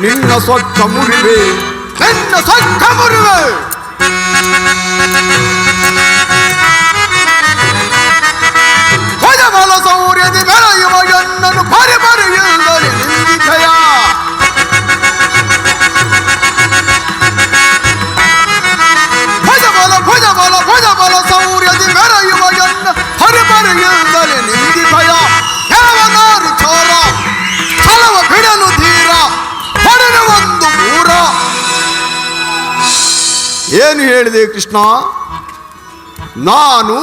ನಿನ್ನ ಸೊಕ್ಕ ಮುರಿವೆ, ನಿನ್ನ ಸೊಕ್ಕ ಮುರಿವೆ. ಭುಜಬಲ ಸೌರ್ಯದಿ ಬೆಳೆಯುವ ಎನ್ನನು ಪರಿಬರಿಯುವುದರಿ ನಿಂದಿಕೆಯ. ಭುಜಬಲ ಭುಜಬಲ ಭುಜಬಲ ಸೌರ್ಯದಿ ಬೆಳೆಯುವ ಎನ್ನ ಪರಿಬರಿಯುವುದರಿ ನಿಂದಿಕೆಯ. ದೇವನಾರು ಚೋರ ಛಲವ ಬಿಡಲು ಧೀರ ಹೊಡೆದ ಒಂದು ಮೂರ. ಏನು ಹೇಳಿದೆ ಕೃಷ್ಣ? ನಾನು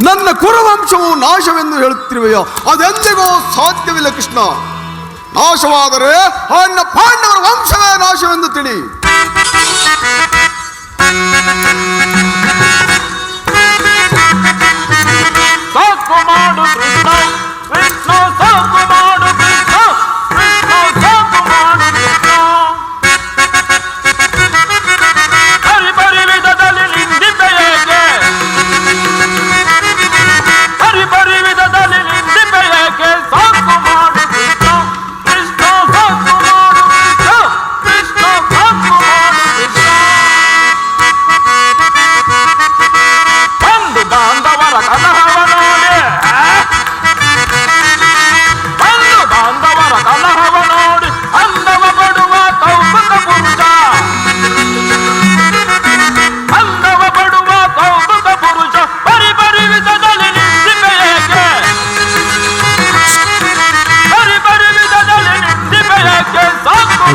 ನನ್ನ ಕುರುವಂಶವು ನಾಶವೆಂದು ಹೇಳುತ್ತಿರುವೆಯೋ? ಅದೆಂದಿಗೂ ಸಾಧ್ಯವಿಲ್ಲ ಕೃಷ್ಣ. ನಾಶವಾದರೆ ನನ್ನ ಪಾಂಡವರ ವಂಶವೇ ನಾಶವೆಂದು ತಿಳಿ. ಸಾಕು ಮಾಡು ಕೃಷ್ಣ, ಕೃಷ್ಣ ಸಾಕು ಮಾಡು ಕೃಷ್ಣ, ಕೃಷ್ಣ ಸಾಕು ಮಾಡು ಕೃಷ್ಣ.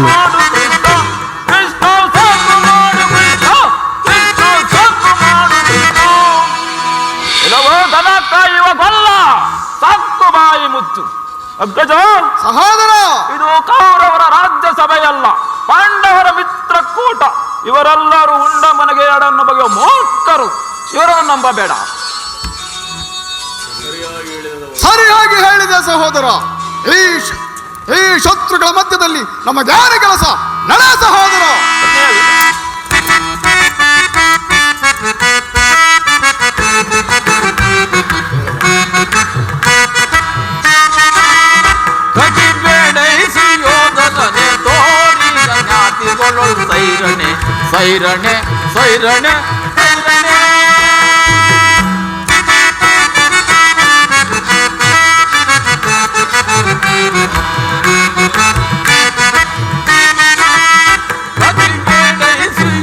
ಮಾಡು ಕೃಷ್ಣ ಕೃಷ್ಣ ಸಾಕು ಮಾಡು ಕೃಷ್ಣ ಕೃಷ್ಣ ಸಾಕು ಮಾಡು ಕೃಷ್ಣ. ಇಲ್ಲವೋ ದನ ಕಾಯುವ ಗೊಲ್ಲ ಸಾಕು ಬಾಯಿ ಮುಚ್ಚು. ಅಗ್ಗಜ ಸಹೋದರ, ಇದು ಕೌರವರ ರಾಜ್ಯ ಸಭೆಯಲ್ಲ, ಪಾಂಡವರ ಮಿತ್ರಕೂಟ. ಇವರೆಲ್ಲರೂ ಉಂಡ ಮನೆಗೆ ಎರಡನ್ನು ಬಗೆಯುವ ಮೂರ್ಖರು. ಇವರನ್ನು ನಂಬಬೇಡ. ಸರಿಯಾಗಿ ಹೇಳಿದೆ ಸಹೋದರ. ಈ ಶತ್ರುಗಳ ಮಧ್ಯದಲ್ಲಿ ನಮ್ಮ ಯಾರ ಕೆಲಸ? ನಡೆ ಸಹೋದರ. ಯೋಧನೆ ತೋರಿದ ಜ್ಞಾತಿಗಳು ಸೈರಣೆ ಸೈರಣೆ ಸೈರಣೆ ಸೈರಣೆ.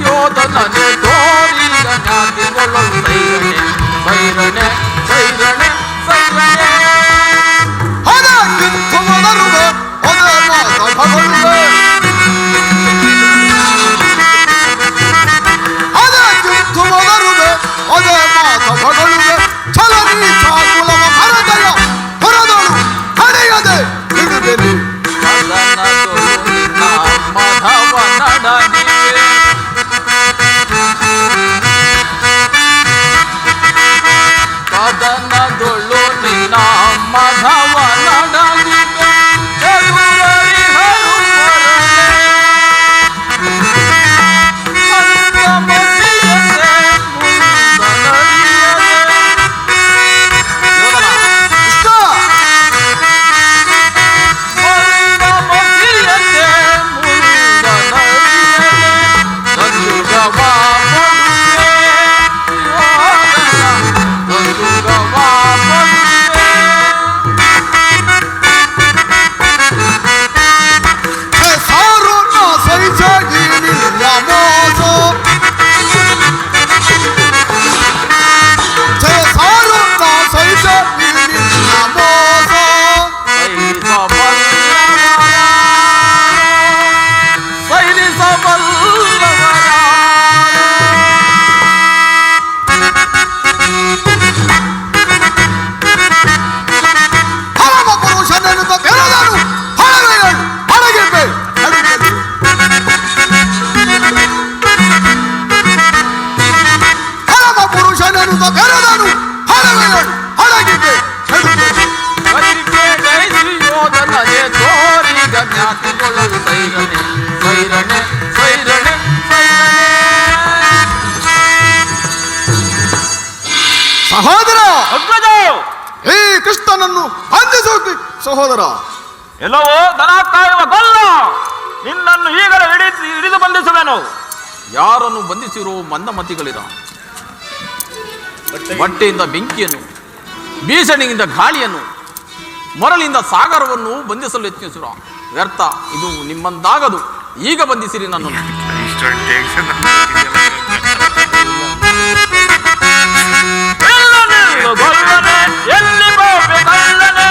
ಯೋಧನೆ ತೋರಿದ ಜ್ಞಾತಿಗಳು ಸೈರಣೆ ಸೈರಣೆ ಸೈರಣೆ ಸೈರಣೆ. ಕದನದೊಳು ನಿನ್ನ ಮಧವ ನಡಗಿವೆ ಚದುರರಿ ಹರುವರನೆ ಮಂದಮತಿಯತೆ ಮುಂದನರಿಯದೆ. ಮಂದಮತಿಯತೆ ಮುಂದನರಿಯದೆ ಸಂದುಗವ ಕೊಡುವೆ ಸಂದುಗವ ಕೊಡುವೆ. ಸಾರು ನಾ ಸಹಿಸಾಗಿ ನಿನ್ನ ಮೋಸ. ಸಾರು ನಾ ಸಹಿಸಾಗಿ ನಿನ್ನ ಮೋಸ. ಹರಮ ಪುರುಷನೆನ್ನುತ್ತ ಬೆರೆದನು ಹಳವೆಯಳು ಹಳಗಿರ್ಬೆ ನಡುಗಲಿ. ಹರಮ ಪುರುಷನೆನ್ನುತ್ತ ಬೆರೆದನು ಹಳವೆಯಳು ಹಳಗಿರ್ಬೆ ನಡುಗಲಿ. ಯೋಧನೆ ತೋರಿದ ಜ್ಞಾತಿಗಳು ಸೈರಣೆ ಸೈರಣೆ ಸೈರಣೆ ಸೈರಣೆ. ಸಹೋದರ, ಅಗ್ಗಜ ಈ ಕೃಷ್ಣನನ್ನು ಬಂಧಿಸೋಕೆ ಸಹೋದರ. ಎಲ್ಲವೋ ದನ ಕಾಯುವ ಗೊಲ್ಲ, ನಿನ್ನನ್ನು ಈಗಲೇ ಹಿಡಿದು ಬಂಧಿಸುವೆನು. ಯಾರನ್ನು ಬಂಧಿಸಿರೋ ಮಂದಮತಿಗಳಿರ. ಬಟ್ಟೆಯಿಂದ ಬೆಂಕಿಯನ್ನು, ಬೀಸಣಿಯಿಂದ ಗಾಳಿಯನ್ನು, ಮರಳಿಂದ ಸಾಗರವನ್ನು ಬಂಧಿಸಲು ಯತ್ನಿಸಿರ. ವ್ಯರ್ಥ, ಇದು ನಿಮ್ಮಂದಾಗದು. ಈಗ ಬಂಧಿಸಿರಿ ನನ್ನನ್ನು. ಗೊಲ್ಲನೆ ಎಲ್ಲಿ ಹೋಗಬೇಕಲ್ಲನೆ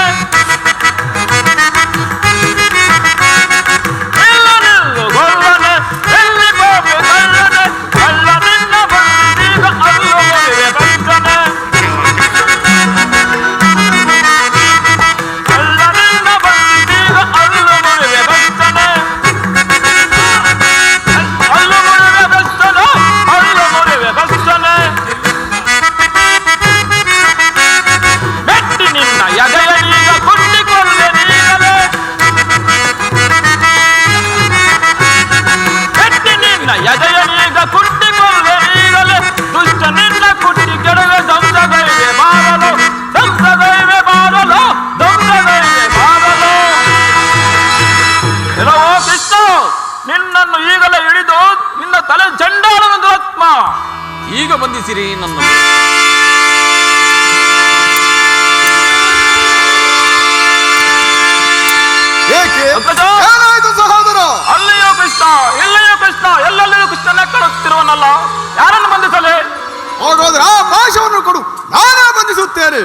ಗೊಲ್ಲನೆ ಎಲ್ಲಿ ಹೋಗಬೇಕಲ್ಲನೆ ಅಲ್ಲ ನಿನ್ನ ಬಂದೀಗ ಅಲ್ಲೂ ಮದುವೆ ಬಂದನೆ ಅಲ್ಲ ನಿನ್ನ ಬಂದೀಗ ಅಲ್ಲೂ ಮದುವೆ ಬಂದನೆ ಅಲ್ಲೂ ಮದುವೆ ಬಸ್ತನೆ ಅಲ್ಲೂ ಮದುವೆ ಬಸ್ತನೆ. ಮೆಟ್ಟಿ ನಿನ್ನ ಎದೆಯನೀಗ ಕುಟ್ಟಿಕೊಳ್ಳೆ ನೀಗಲೇ ಮೆಟ್ಟಿ ನಿನ್ನ ಎದೆಯನೀಗ ಕುಟ್ಟಿಕೊಳ್ಳೆ ನೀಗಲೇ ದುಷ್ಟ ನಿನ್ನ ಕುಟ್ಟಿ ಕೆಡವೆ ದಂಸಗೈವೆ ಬಾರಲು ದಂಸಗೈವೆ ಬಾರಲು ದಂಸಗೈವೆ ಬಾರಲು. ಎಲ್ಲವೋ ಕೃಷ್ಣ, ನಿನ್ನನ್ನು ಈಗಲೇ ಹಿಡಿದು ನಿನ್ನ ತಲೆ ಚಂಡಾಲವೆಂದು ಆತ್ಮ. ಈಗ ಬಂಧಿಸಿರಿ ನನ್ನನ್ನು. ಏಕೆ? ಅಗ್ಗಜ, ಏನಾಯ್ತು ಸಹೋದರ? ಅಲ್ಲಿಯೋ ಕೃಷ್ಣ ಇಲ್ಲಿಯೋ ಕೃಷ್ಣ ಎಲ್ಲೆಲ್ಲಿಯೂ ಕೃಷ್ಣನೇ ಕಾಣುತ್ತಿರುವನಲ್ಲ, ಯಾರನ್ನು ಬಂಧಿಸಲೇ? ಹಾಗಾದ್ರೆ ಆ ಪಾಶವನ್ನು ಕೊಡು, ನಾನೇ ಬಂಧಿಸುತ್ತೇನೆ.